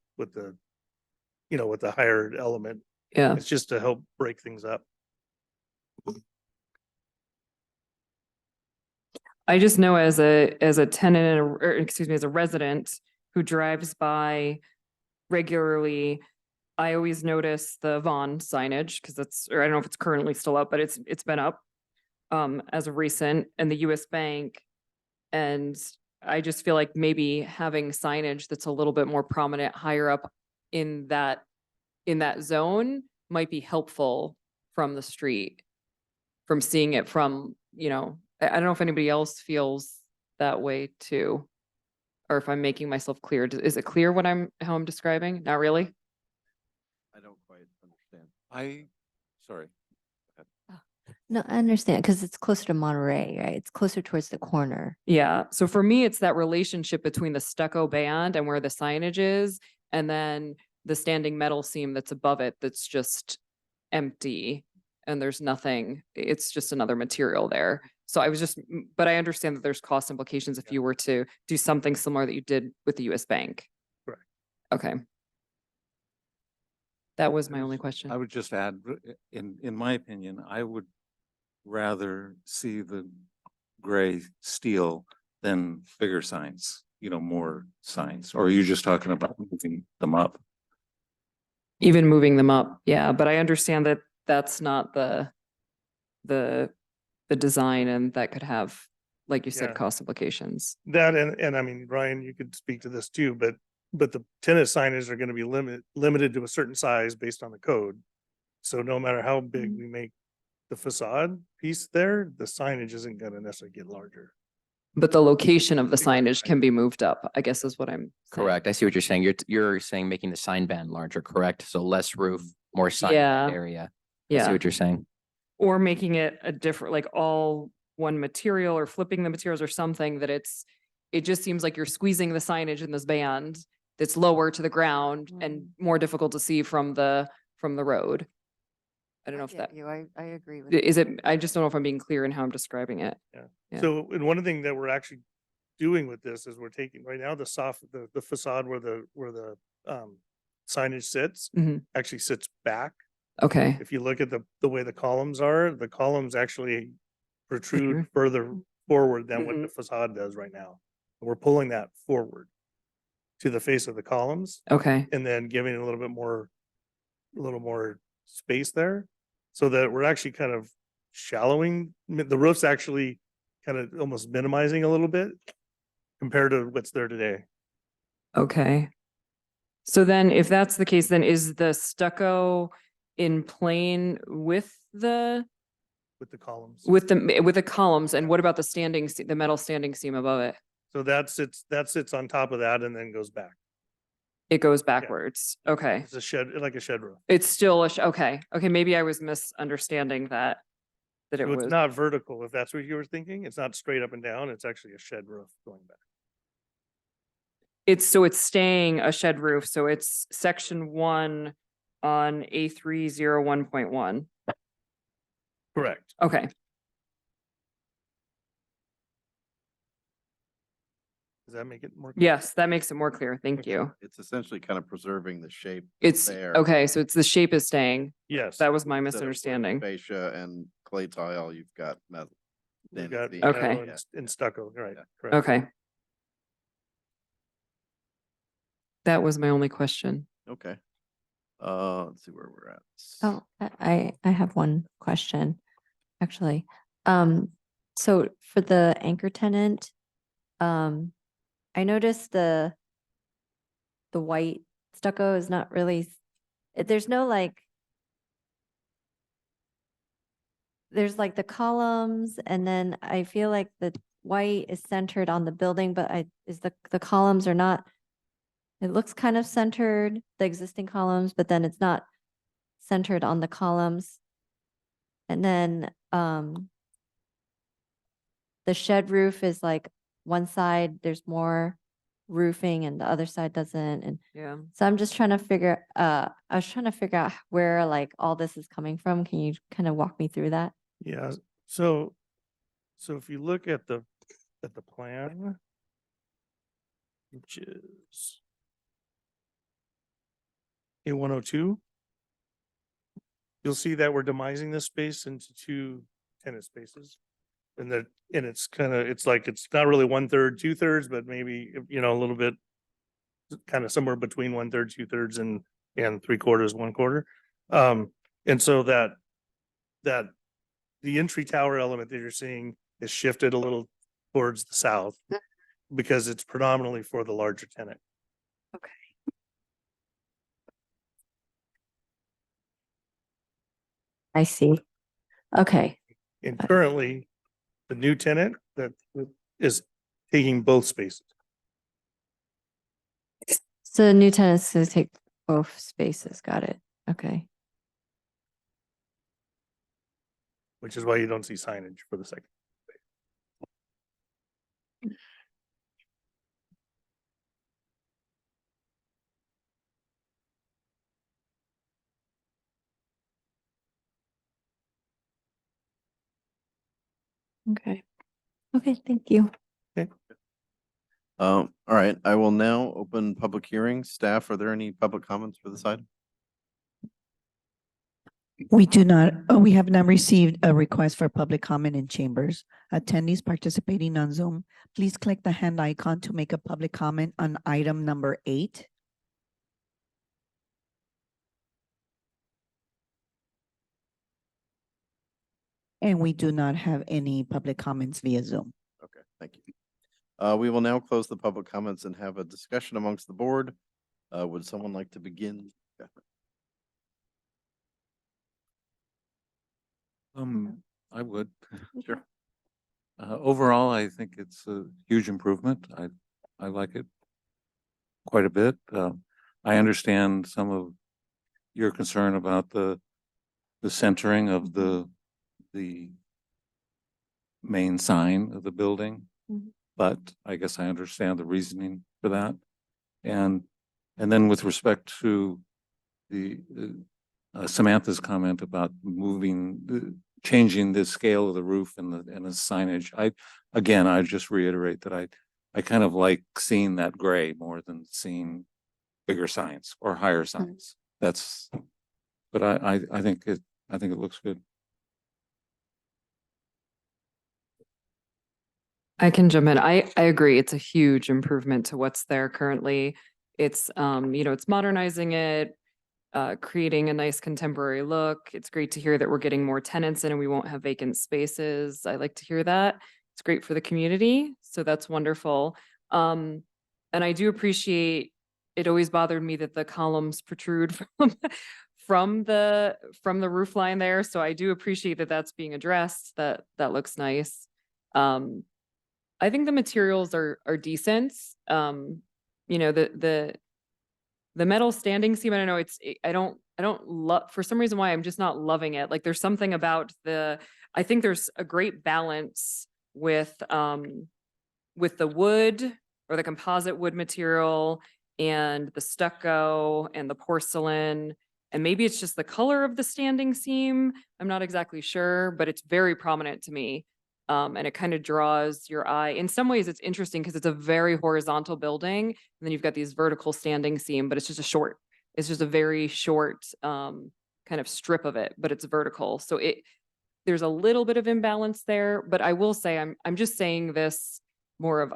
higher element. Yeah. It's just to help break things up. I just know as a tenant, or excuse me, as a resident who drives by regularly, I always notice the Vaughn signage because or I don't know if it's currently still up, but it's been up as of recent, and the US Bank. And I just feel like maybe having signage that's a little bit more prominent higher up in that zone might be helpful from the street, from seeing it from, I don't know if anybody else feels that way too, or if I'm making myself clear. Is it clear how I'm describing? Not really? I don't quite understand. Sorry. No, I understand because it's closer to Monterey, right? It's closer towards the corner. Yeah. So for me, it's that relationship between the stucco band and where the signage is, and then the standing metal seam that's above it that's just empty and there's nothing. It's just another material there. So I was just, but I understand that there's cost implications if you were to do something similar that you did with the US Bank. Correct. Okay. That was my I only was- question. I would just add, in my opinion, I would rather see the gray steel than bigger signs, more signs. Or are you just talking about moving them up? Even moving them up, yeah, but I understand that that's not the design and that could have, like you said, Yeah. cost implications. That and I mean, Ryan, you could speak to this too, but the tenant signage are gonna be limited to a certain size based on the code. So no matter how big we make the facade piece there, the signage isn't gonna necessarily get larger. But the location of the signage can be moved up, I guess is what I'm saying. Correct. I see what you're saying. You're saying making the sign band larger, correct? So less roof, more sign Yeah. band area. I see Yeah, what you're saying. or making it a different, like all one material or flipping the materials or something that it just seems like you're squeezing the signage in this band that's lower to the ground and more difficult to see from the road. I don't know if that, I agree with is it, I just don't know if I'm being clear in how I'm describing it. Yeah. So, and one thing that we're actually doing with this is we're taking right now the facade where the signage sits Mhm. actually sits back. Okay, If you look at the way the columns are, the columns actually protrude Protrude. further forward than what Mhm. the facade does right now. We're pulling that forward to the face of the columns okay, and then giving it a little more space there. So that we're actually kind of shallowing, the roof's actually kind of almost minimizing a little bit compared to what's there today. okay. So then if that's the case, then is the stucco in plane with the With the columns. with the columns, and what about the metal standing seam above it? So that sits on top of that and then goes back. It goes backwards. Okay. It's a shed, like a shed roof. It's still okay. Okay, maybe I was misunderstanding that it So was. it's not vertical, if that's what you were thinking. It's not straight up and down. It's actually a shed roof going back. It's staying a shed roof, so it's section 1 on A301.1. Correct. Okay, Does that make it more? yes, that makes it more clear. Thank you. It's essentially kind of preserving the shape. It's there. okay, so it's the shape is staying. Yes. That was my Instead of wood, misunderstanding. Fascia and clay tile, you've got metal. We've Then got the- Okay. metal and stucco, right? Yeah. Correct. Okay. That was my only question. Okay. Let's see where we're at. Oh, I have one question, actually. So for the anchor tenant, I noticed the white stucco is not really, there's no like, there's like the columns, and then I feel like the white is centered on the building, but the columns are not, it looks kind of centered, the existing columns, but then it's not centered on the columns. And then the shed roof is like one side, there's more roofing and the other side doesn't. And Yeah. so I'm just trying to figure, I was trying to figure out where like all this is coming from. Can you kind of walk me through that? Yeah, so if you look at the plan, which is A102, you'll see that we're demising this space into 2 tenant spaces. And it's kind of, it's not really 1/3, 2/3, but maybe, a little bit kind of somewhere between 1/3, 2/3 and 3/4, 1/4. And so that the entry tower element that you're seeing is shifted a little towards the south because it's predominantly for the larger tenant. I see. Okay. And currently, the new tenant that is taking both spaces. So the new tenants to take both spaces. Got it. Okay. Which is why you don't see signage for the second. Okay. Okay, thank you. All right, I will now open public hearing. Staff, are there any public comments for this item? We do not, we have not received a request for public comment in chambers. Attendees participating on Zoom, please click the hand icon to make a public comment on item number 8. And we do not have any public comments via Zoom. Okay, thank you. We will now close the public comments and have a discussion amongst the board. Would someone like to begin? I would. Sure. Overall, I think it's a huge improvement. I like it quite a bit. I understand some of your concern about the centering of the main sign of the building. Mhm. But I guess I understand the reasoning for that. And then with respect to the Samantha's comment about changing the scale of the roof and the signage. I just reiterate that I kind of like seeing that gray more than seeing bigger signs or higher signs. But I think it looks good. I can jump in. I agree. It's a huge improvement to what's there currently. It's, it's modernizing it, creating a nice contemporary look. It's great to hear that we're getting more tenants in and we won't have vacant spaces. I like to hear that. It's great for the community. So that's wonderful. And I do appreciate, it always bothered me that the columns protrude from the roof line there. So I do appreciate that that's being addressed. That looks nice. I think the materials are decent. The metal standing seam, I don't know, I don't love, for some reason why I'm just not loving it. Like there's something about I think there's a great balance with the wood or the composite wood material and the stucco and the porcelain. And maybe it's just the color of the standing seam. I'm not exactly sure, but it's very prominent to me. And it kind of draws your eye. In some ways, it's interesting because it's a very horizontal building, and then you've got these vertical standing seam, but it's just a very short kind of strip of it, but it's vertical. So there's a little bit of imbalance there, but I will say I'm just saying this more of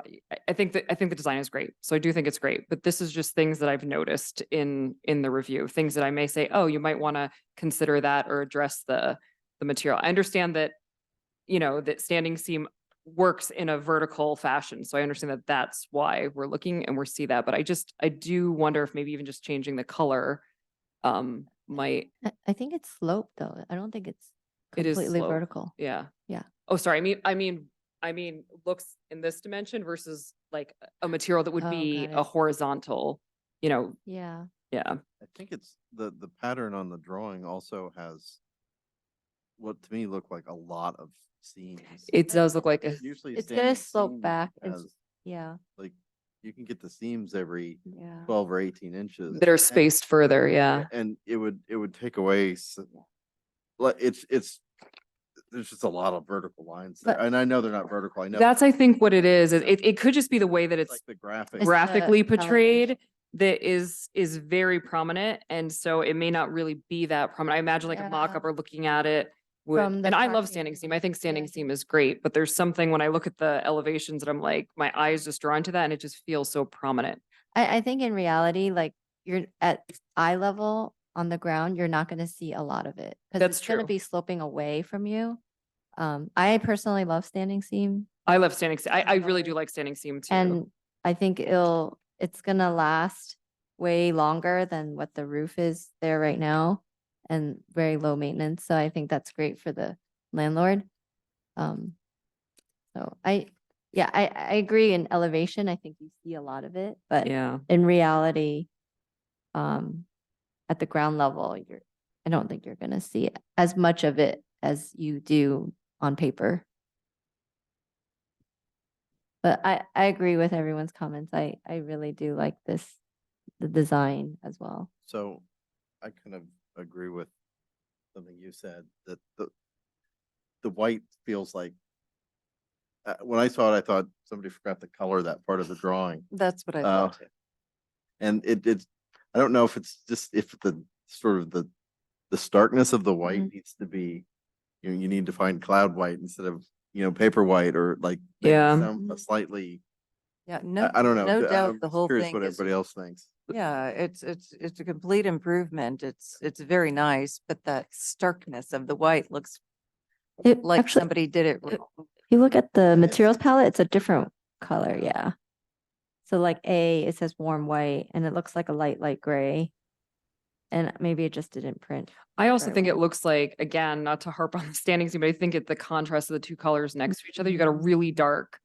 I think the design is great. So I do think it's great, but this is just things that I've noticed in the review, things that I may say, oh, you might want to consider that or address the material. I understand that that standing seam works in a vertical fashion. So I understand that that's why we're looking and we're see that, but I do wonder if maybe even just changing the color might. I think it's sloped though. I don't think it's It is completely sloped. vertical. Yeah. Yeah. Oh, sorry. I mean, looks in this dimension versus like a material that would Oh, be got a it. horizontal, Yeah. yeah. I think it's the pattern on the drawing also has what to me look like a lot of seams. It does look like Usually It's standing gonna slope seam back. has, Yeah. like, you can get the seams every Yeah. 12 or 18 inches. that are and- spaced further, yeah. And it would take away, like, it's, there's just a lot of vertical lines there. But- And I know they're not vertical. I know. That's, I think, what it is. Yeah. It could just be the way that It's it's like the graphic. It's graphically the portrayed elevation. that is very prominent. And so it may not really be that prominent. I imagine like a mock-up Yeah. or looking at it would, From the and I love tracking. standing seam. I think standing Yeah. seam is great, but there's something when I look at the elevations that I'm like, my eyes just drawn to that and it just feels so prominent. I think in reality, like you're at eye level on the ground, you're not going to see a lot of it because That's it's going to true. be sloping away from you. I personally love standing seam, I love standing seam. I really do like standing seam too. and I think it's going to last way longer than what the roof is there right now, and very low maintenance. So I think that's great for the landlord. So I agree in elevation. I think you see a lot of it, but Yeah. in reality, at the ground level, I don't think you're gonna see as much of it as you do on paper. But I agree with everyone's comments. I really do like the design as well. So I kind of agree with something you said, that the white feels like when I saw it, I thought somebody forgot to color that part of the drawing. That's what I Uh, thought too. And it's, I don't know if it's just, if the sort of the starkness of the white needs to be, you need to find cloud white instead of, paper white, or like. make it Yeah. sound Slightly, Yeah, no, I don't know. no doubt I'm the just whole curious thing what is, everybody else thinks. yeah, it's a complete improvement. It's very nice, but that starkness of the white looks It like actually, somebody did it wrong. if you look at the materials palette, it's a different color, yeah. So like A, it says warm white and it looks like a light gray. And maybe it just didn't print. I also very think it well. looks like, again, not to harp on the standing seam, but I think the contrast of the two colors next to each other, you got a really dark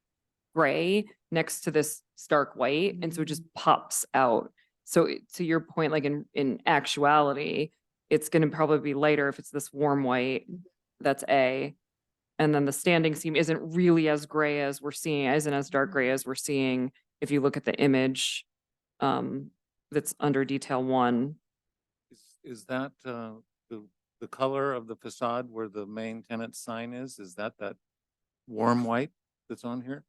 gray next to this stark white, and so it just pops out. So to your point, like in actuality, it's gonna probably be lighter if it's this warm white, that's A. And then the standing seam isn't really as gray as we're seeing, isn't as dark gray as we're seeing if you look at the image that's under detail 1. Is that the color of the facade where the main tenant sign is? Is that warm white that's on here?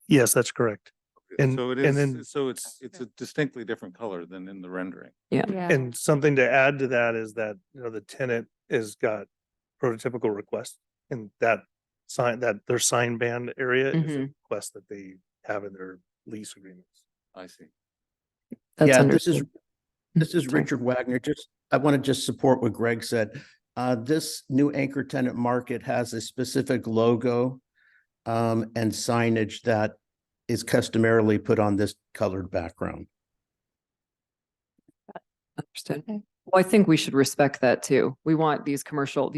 Yes, that's correct. And, So it and is, then, so it's a distinctly different color than in the rendering. Yeah. and something to add to that is that, the tenant has got prototypical requests, and that their sign band area is a Mhm. request that they have in their lease agreements. I see. That's Yeah, understood. this is Sorry. Richard Wagner. I want to just support what Greg said. This new anchor tenant market has a specific logo and signage that is customarily put on this colored background. Understood. Well, I think we should respect that too. We want these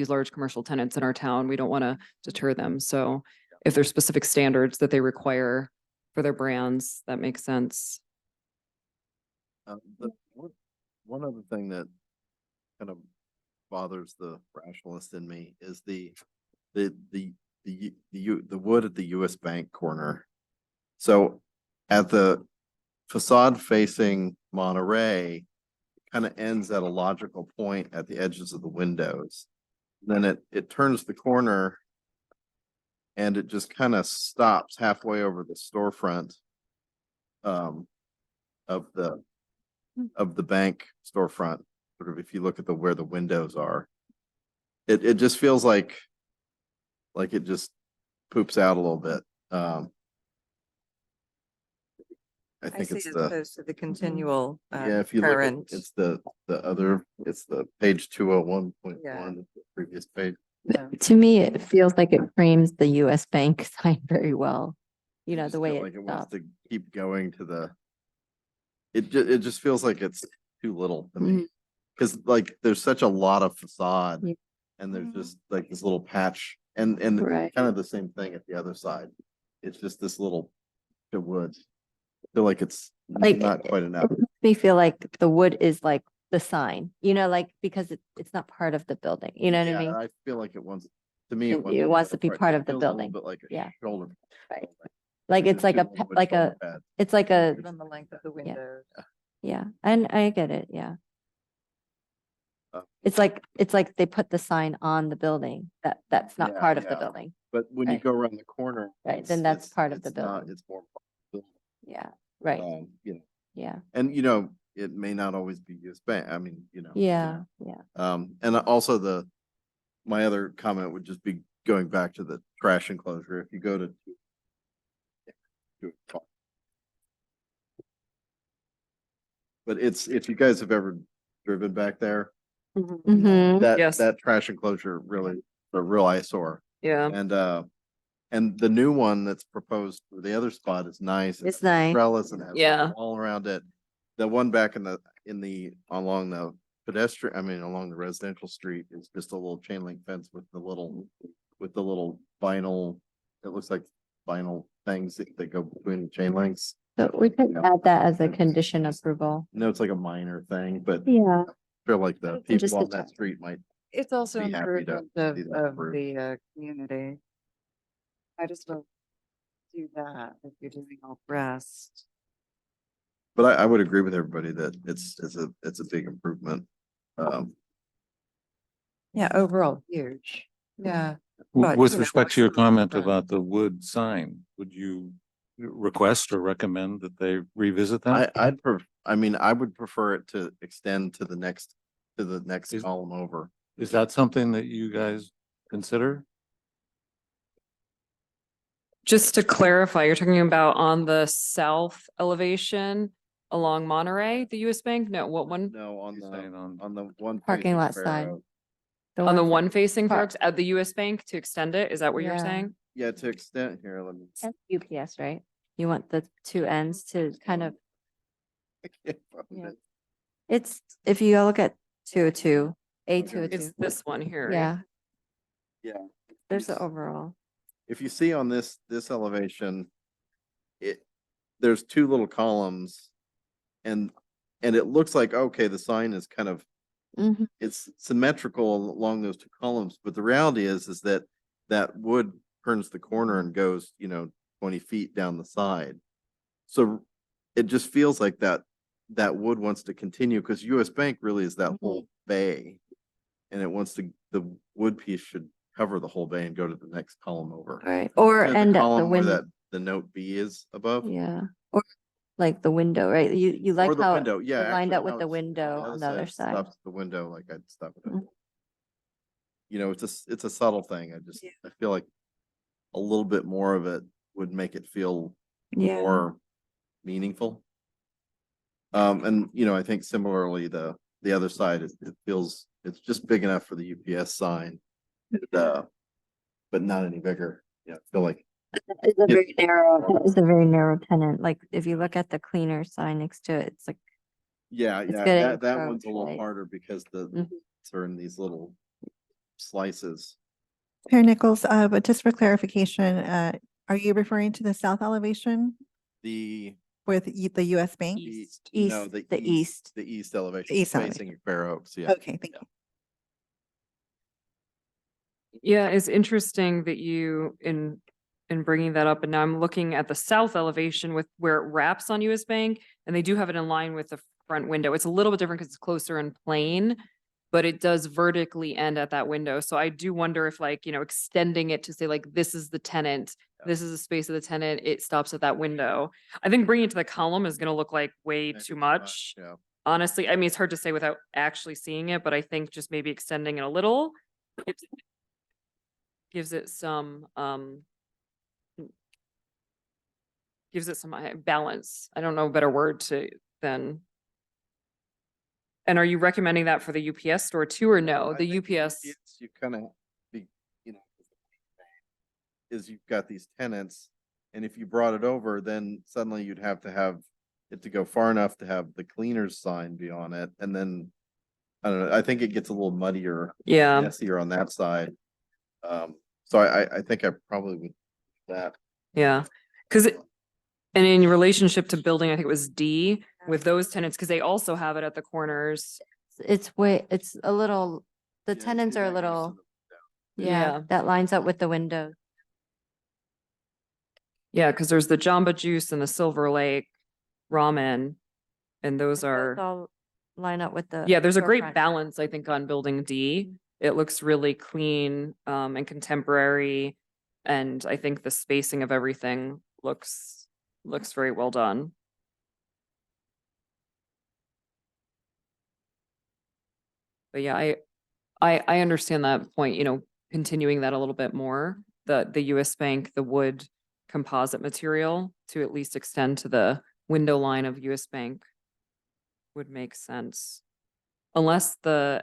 large commercial tenants in our town. We don't want to deter them. So if there's specific standards that they require for their brands, that makes sense. One other thing that kind of bothers the rationalist in me is the wood at the US Bank corner. So at the facade facing Monterey, kind of ends at a logical point at the edges of the windows. Then it turns the corner and it just kind of stops halfway over the storefront of the bank storefront. Sort of, if you look at where the windows are, it just feels like it just poops out a little bit. I think see it's as the, opposed to the continual yeah, if you look at, current. it's the page 201.1, the previous page. Yeah. To me, it feels like it frames the US Bank sign very well. I The just way feel it like it wants stops. to keep going to the. It just feels like it's too little to me, because like there's such a lot of facade, Yeah. and there's Mhm. just like this little patch, and Right. kind of the same thing at the other side. It's just this little bit of wood. I feel like it's Like, not quite enough. It makes me feel like the wood is like the sign, like because it's not part of the building, you know what I Yeah, mean? I feel like it wants, to me, It wants to be part of the feels a little building. bit like a Yeah. shoulder. Right. Like it's like just too little of shoulder pad. it's like a, On the length of the windows. yeah, and I get it, yeah. Uh, It's like they put the sign on the building that's not Yeah, part of the yeah. building. But when you Right. go around the corner. Right, then that's part of the it's not- building. It's more. part of the Yeah, right, building. yeah, And it may not always be US Bank. I mean, yeah, yeah. And also my other comment would just be going back to the trash enclosure. If you go to. But if you guys have ever driven back there, Mhm. Yes. that trash enclosure really, a real eyesore. Yeah. And the new one that's proposed for the other spot is nice. It's has nice. Trellis and has Yeah. a wall around it. The one back along the along the residential street is just a little chain link fence with the little vinyl, it looks like vinyl things that go between the chain links. So we could add that as a condition approval. No, it's like a minor thing, but Yeah. I feel like the And just people on the that top. street might. It's also Be happy to improvement see that of approved. the community. I just don't do that if you're doing all rest. But I would agree with everybody that it's a big improvement. Yeah, overall huge. Yeah. But, With you know, respect to your what's the comment front? about the wood sign, would you request or recommend that they revisit that? I mean, I would prefer it to extend to the next Is- column over. Is that something that you guys consider? Just to clarify, you're talking about on the south elevation along Monterey, the US Bank? No, what one? No, on You're saying on- the one. Parking facing lot Fair side. Oak. On the ones that- one facing Par- Fairfax at the US Bank to extend it? Is that what you're Yeah. saying? Yeah, to extend here, let me. That's UPS, right? You want the two ends to kind of, I can't find Yeah. it. it's, if you look at 202, A202. It's this one here, right? Yeah, Yeah. there's the Yes. overall. If you see on this elevation, there's two little columns. And it looks like, okay, the sign is kind of, Mhm. it's symmetrical along those two columns, but the reality is that wood turns the corner and goes, 20 feet down the side. So it just feels like that wood wants to continue, because US Bank really is that whole bay. And it wants to, the wood piece should cover the whole bay and go to the next column over. Right, or The end at the column where window. the note B is above. Yeah, or like the window, right? You like Or the how window, it yeah. lined actually, up with how the it's window on the other it side. stops the window, like I'd stop it. Mm. It's a subtle thing. I feel like a little bit more of it would make it feel Yeah. more meaningful. And I think similarly, the other side, it's just big enough for the UPS sign. But not any bigger. Yeah, I feel like. It's a Yeah. very narrow, it's a very narrow tenant. Like if you look at the cleaner sign next to it, it's like, Yeah, It's yeah, gonna that one's a encroach, little right? harder because the Mhm. are in these little slices. Chair Nichols, but just for clarification, are you referring to the south elevation The with the US Bank? no, East, the the east. the east elevation, east facing Fair Oaks, yeah. Okay, thank you. Yeah, it's interesting that you in bringing that up, and now I'm looking at the south elevation with where it wraps on US Bank, and they do have it in line with the front window. It's a little bit different because it's closer in plane, but it does vertically end at that window. So I do wonder if extending it to say like, this is the tenant, this is the space of the tenant, it stops at that window. I think bringing it to the column is gonna look like way Maybe too much. Yeah. Honestly, I mean, it's hard to say without actually seeing it, but I think just maybe extending it a little, it gives it some balance. I don't know a better word to than. And are you recommending that for the UPS store too, or no? I The think UPS, you kind of be, is you've got these tenants, and if you brought it over, then suddenly you'd have to have it to go far enough to have the cleaner's sign be on it, and then I don't know, I think it gets a little muddier, yeah, messier on that side. So I think I probably would do that. yeah. And in relationship to building, I think it was D with those tenants, because they also have it at the corners. It's a little, the tenants are a little, Yeah. yeah, that lines up with the window. Yeah, because there's the Jamba Juice and the Silver Lake Ramen, and those are. all line up with the. Yeah, there's a great storefront. balance, I think, on building D. It looks really clean, and contemporary. And I think the spacing of everything looks very well done. But yeah, I understand that point, continuing that a little bit more, the US Bank, the wood composite material to at least extend to the window line of US Bank would make sense. Unless the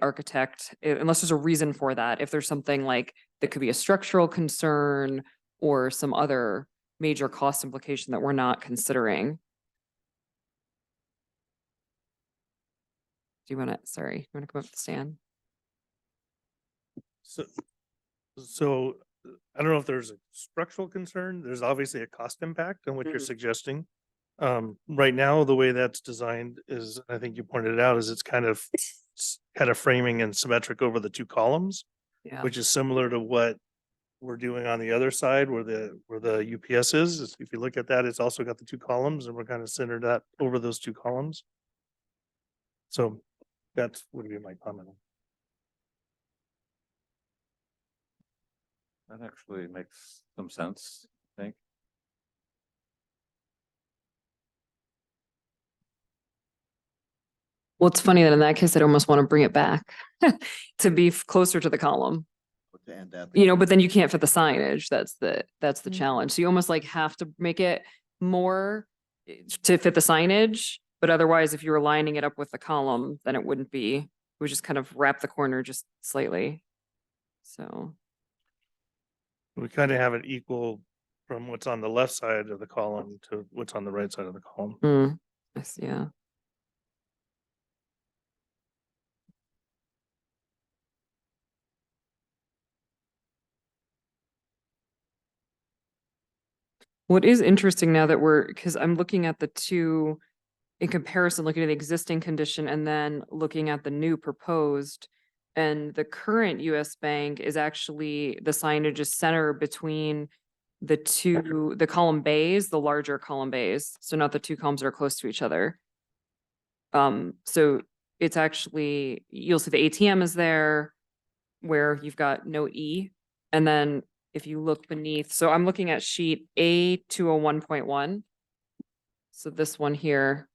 architect, unless there's a reason for that, if there's something like that could be a structural concern or some other major cost implication that we're not considering. Do you want to, sorry, you want to come up to Stan? So I don't know if there's a structural concern. There's obviously a cost impact on what you're Mhm. suggesting. Right now, the way that's designed is, I think you pointed it out, is it's kind of framing and symmetric over the two columns, Yeah. which is similar to what we're doing on the other side where the UPS is. If you look at that, it's also got the two columns, and we're kind of centered that over those two columns. So that's would be my comment. That actually makes some sense, I think. Well, it's funny that in that case, I'd almost want to bring it back to be closer to the column. And at You know, but then you can't fit the signage. That's the Mm. challenge. So you almost like have to make it more to fit the signage. But otherwise, if you were lining it up with the column, then it wouldn't be. It would just kind of wrap the corner just slightly. So We kind of have it equal from what's on the left side of the column to what's on the right side of the column. yeah. What is interesting now that because I'm looking at the two in comparison, looking at the existing condition and then looking at the new proposed. And the current US Bank is actually, the signage is center between the column bays, the larger column bays. So not the two columns that are close to each other. So it's actually, you'll see the ATM is there where you've got no E. And then if you look beneath, so I'm looking at sheet A201.1. So this one here,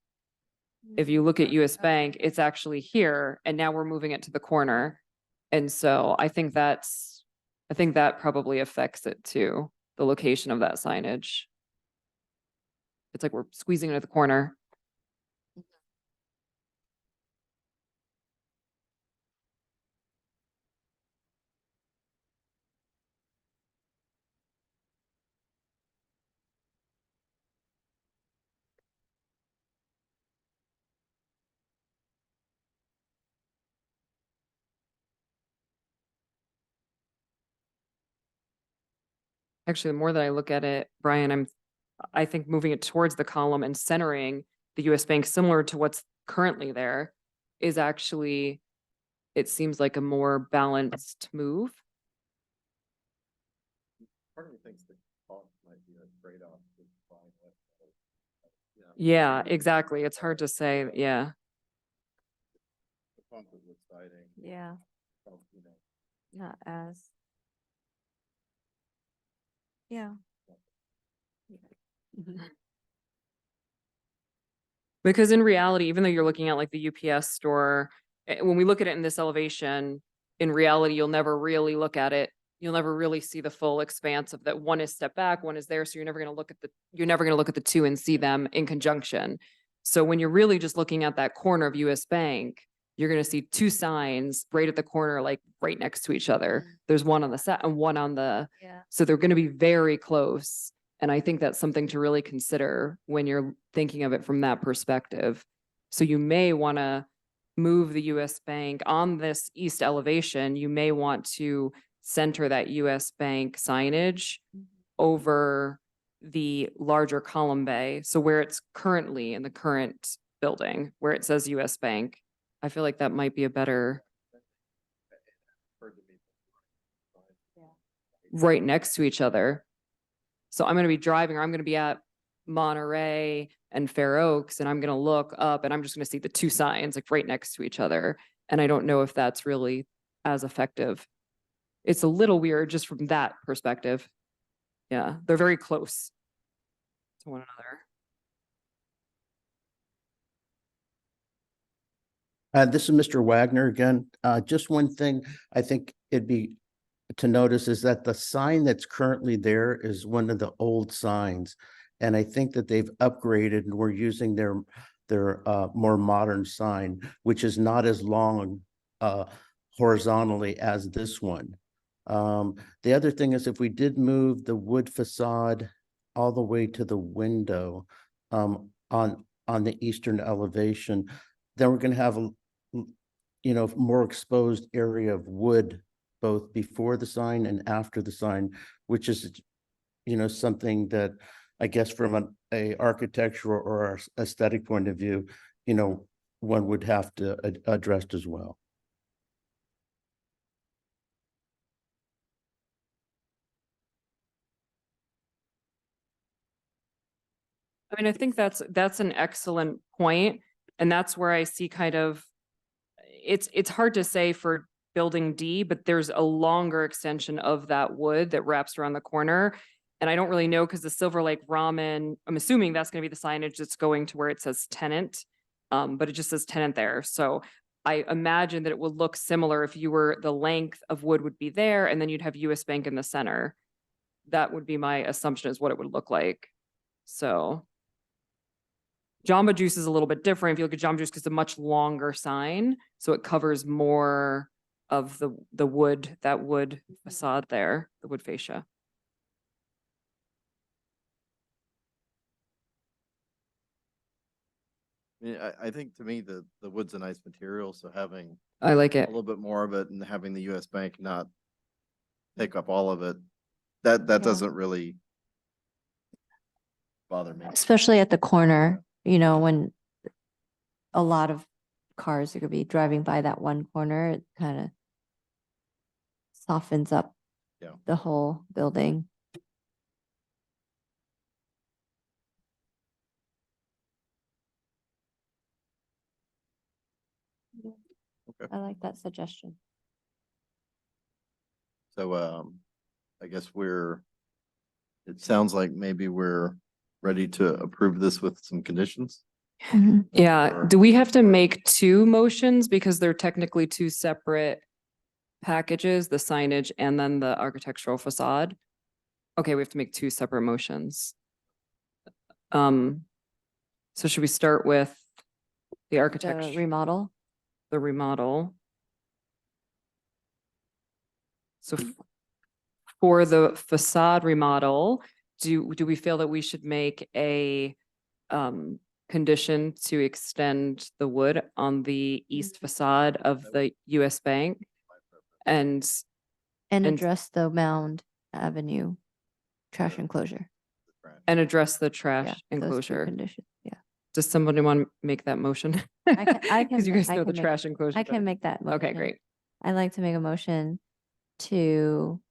if you look at US Bank, it's actually here, and now we're moving it to the corner. And so I think that probably affects it too, the location of that signage. It's like we're squeezing it at the corner. Actually, the more that I look at it, Brian, I think moving it towards the column and centering the US Bank similar to what's currently there is actually, it seems like a more balanced move. Part of me thinks the cost might be a trade-off. with buying less, you know, Yeah, exactly. It's hard to say. Yeah. the comfort with siding, Yeah, you know, not as. Yeah. Because in reality, even though you're looking at like the UPS store, when we look at it in this elevation, in reality, you'll never really look at it. You'll never really see the full expanse of that. One is step back, one is there. So you're never going to look at the two and see them in conjunction. So when you're really just looking at that corner of US Bank, you're going to see two signs right at the corner, like right next to each other. There's one on the set and one on the, Yeah. so they're going to be very close. And I think that's something to really consider when you're thinking of it from that perspective. So you may want to move the US Bank on this east elevation. You may want to center that US Bank signage over the larger column bay. So where it's currently in the current building, where it says US Bank, I feel like that might be a better right next to each other. So I'm going to be driving, or I'm going to be at Monterey and Fair Oaks, and I'm going to look up and I'm just going to see the two signs like right next to each other. And I don't know if that's really as effective. It's a little weird just from that perspective. Yeah, they're very close to one another. This is Mr. Wagner again. Just one thing I think it'd be to notice is that the sign that's currently there is one of the old signs. And I think that they've upgraded and we're using their more modern sign, which is not as long horizontally as this one. The other thing is if we did move the wood facade all the way to the window on the eastern elevation, then we're going to have a more exposed area of wood both before the sign and after the sign, which is something that I guess from a architectural or aesthetic point of view, one would have to address as well. I mean, I think that's an excellent point, and that's where I see kind of it's hard to say for building D, but there's a longer extension of that wood that wraps around the corner. And I don't really know because the Silver Lake Ramen, I'm assuming that's going to be the signage that's going to where it says tenant. But it just says tenant there. So I imagine that it would look similar if you were, the length of wood would be there and then you'd have US Bank in the center. That would be my assumption is what it would look like. So Jamba Juice is a little bit different. If you look at Jamba Juice, because it's a much longer sign, so it covers more of the wood, that wood facade there, the wood fascia. Yeah, I think to me, the wood's a nice material, so having I like a it. little bit more of it and having the US Bank not take up all of it, that Yeah. doesn't really bother me. Especially at the corner, when a lot of cars are gonna be driving by that one corner, it kind of softens up Yeah. the whole building. Okay. I like that suggestion. So, I guess it sounds like maybe we're ready to approve this with some conditions. Yeah, Or- do we have to make two motions because they're technically two separate packages, the signage and then the architectural facade? Okay, we have to make two separate motions. So should we start with the The architecture, remodel. the remodel? So for the facade remodel, do we feel that we should make a condition to extend the wood on the east facade of the US Bank? And And And- address the Mound Avenue trash enclosure. address the Yeah, trash those two enclosure. conditions, yeah. Does somebody want to make that motion? I can Because you guys I know the can make- trash enclosure. I can make that motion. Okay, great. I'd like to make a motion to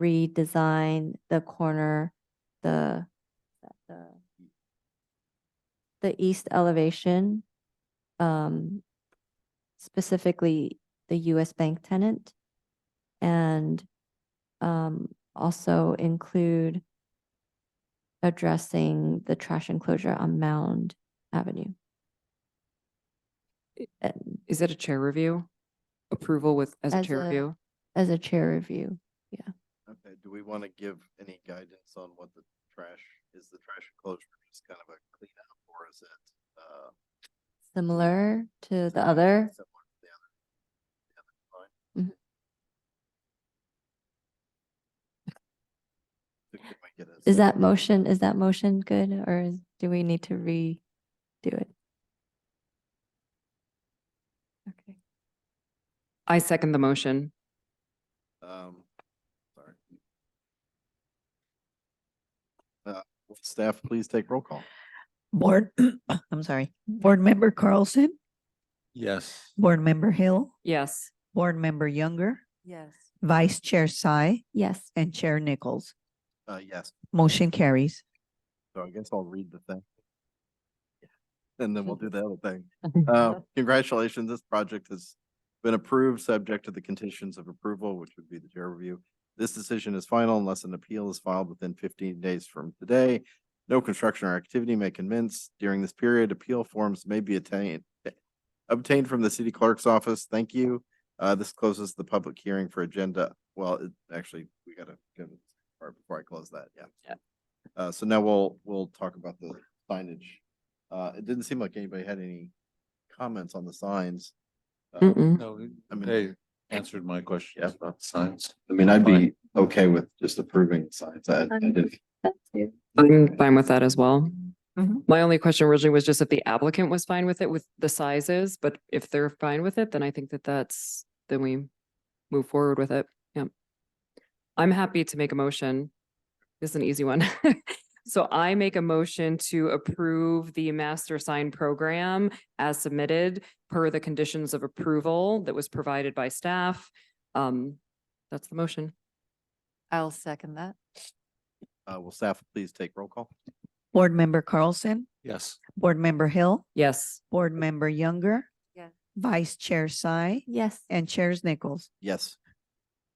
redesign the corner, the east elevation, specifically the US Bank tenant, and also include addressing the trash enclosure on Mound Avenue. And Is it a chair review? Approval with, as a As chair a- review? as a chair review. Okay, do we want to give any guidance on what the trash, is the trash enclosure just kind of a cleanup or is it, Similar to the other. similar to the other design? Mhm. Can we get a Is that second? motion good, or do we need to redo it? Okay. I second the motion. Sorry. Staff, please take roll call. Board, I'm sorry, Board Member Carlson, Yes. Board Member Hill, Yes. Board Member Younger, Yes. Vice Chair Sai, Yes. and Chair Nichols. Yes, Motion carries. so I guess I'll read the thing. And then we'll do the other thing. Mm-hmm. Congratulations, this project has been approved, subject to the conditions of approval, which would be the chair review. This decision is final unless an appeal is filed within 15 days from today. No construction or activity may commence during this period. Appeal forms may be obtained from the city clerk's office. Thank you. This closes the public hearing for agenda. Well, actually, we gotta go to the part before I close that, yeah. So now we'll talk about the signage. It didn't seem like anybody had any comments on the signs. Mm-mm. No, I mean- they answered my question Yeah. about the signs. I mean, I'd be okay with just approving the signs. I did. I'm fine with that as well. Mhm. My only question originally was just if the applicant was fine with it with the sizes, but if they're fine with it, then I think then we move forward with it. Yeah. I'm happy to make a motion. This is an easy one. So I make a motion to approve the master sign program as submitted per the conditions of approval that was provided by staff. That's the motion. I'll second that. Will staff please take roll call? Board Member Carlson, Yes. Board Member Hill, Yes. Board Member Younger, Yes. Vice Chair Sai, Yes. and Chairs Nichols. Yes,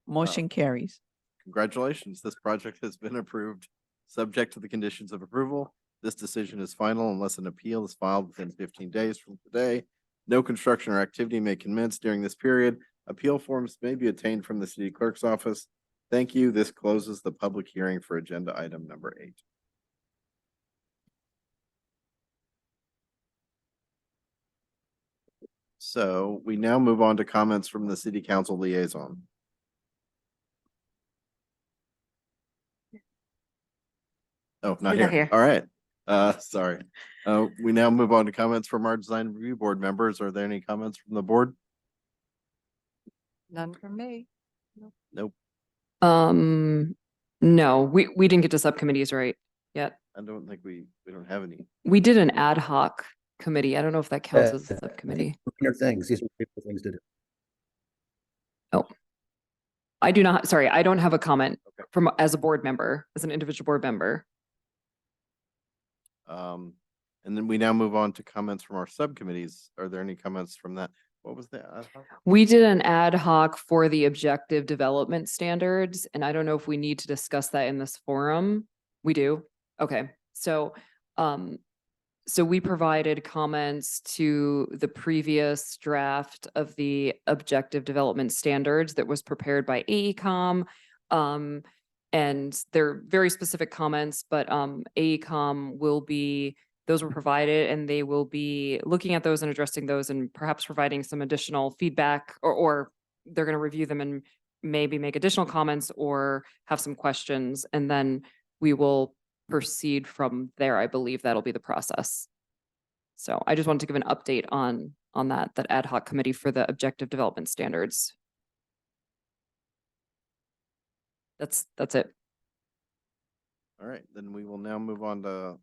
Motion carries. congratulations. This project has been approved, subject to the conditions of approval. This decision is final unless an appeal is filed within 15 days from today. No construction or activity may commence during this period. Appeal forms may be obtained from the city clerk's office. Thank you. This closes the public hearing for agenda item number 8. So we now move on to comments from the city council liaison. Oh, not You're not here. here. All right. Sorry. We now move on to comments from our design review board members. Are there any comments from the board? None from me. Nope. No, we didn't get to subcommittees right yet. I don't think we don't have any. We did an ad hoc committee. I don't know if that counts as a subcommittee. Minor things, these are people things to do. Oh. I do not, sorry, I don't have a comment from, as a board member, as an individual board member. And then we now move on to comments from our subcommittees. Are there any comments from that? What was that? We did an ad hoc for the objective development standards, and I don't know if we need to discuss that in this forum. We do? Okay, so we provided comments to the previous draft of the objective development standards that was prepared by AECom. And they're very specific comments, but AECom will be, those were provided and they will be looking at those and addressing those and perhaps providing some additional feedback, or they're going to review them and maybe make additional comments or have some questions. And then we will proceed from there. I believe that'll be the process. So I just wanted to give an update on that ad hoc committee for the objective development standards. That's it. All right, then we will now move on to,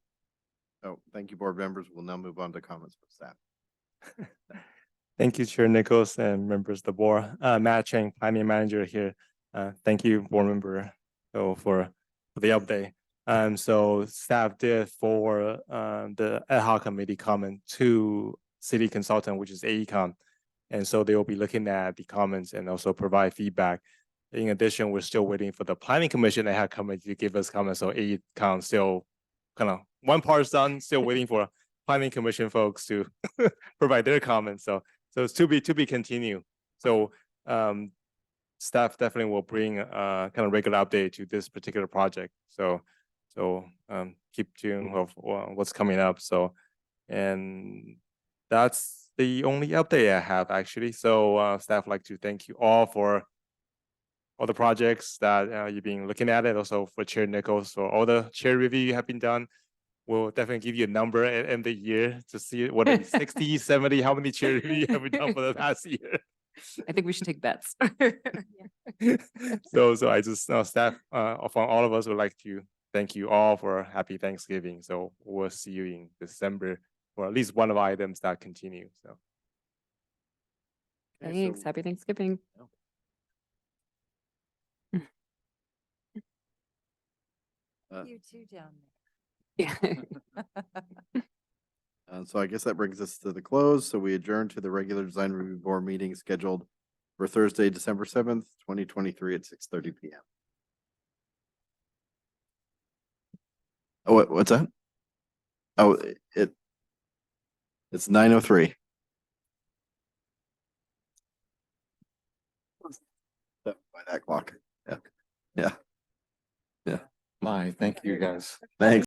oh, thank you, board members. We'll now move on to comments from staff. Thank you, Chair Nichols and members of the board. Matt Chang, planning manager here. Thank you, board member, for the update. So staff did for the ad hoc committee comment to city consultant, which is AECom. And so they will be looking at the comments and also provide feedback. In addition, we're still waiting for the planning commission ad hoc committee to give us comments. So AECom still kind of one part's done, still waiting for planning commission folks to provide their comments. So it's to be continued. So staff definitely will bring kind of regular update to this particular project. So keep tuned of what's coming up. So, and that's the only update I have actually. So staff like to thank you all for all the projects that you've been looking at it. Also for Chair Nichols for all the chair review you have been done. We'll definitely give you a number at end of the year to see what are 60, 70, how many chair review have we done for the past year. I think we should take bets. So I just staff from all of us would like to thank you all for a happy Thanksgiving. So we'll see you in December for at least one of the items that continue. So Okay, Thanks. so- Happy Thanksgiving. You too down Yeah. So I guess that brings us to the close. So we adjourn to the regular design review board meeting scheduled for Thursday, December 7th, 2023 at 6:30 p.m. Oh, what's that? Oh, it's 9:03. By that clock. Yeah. Yeah. My, thank you guys. Thanks.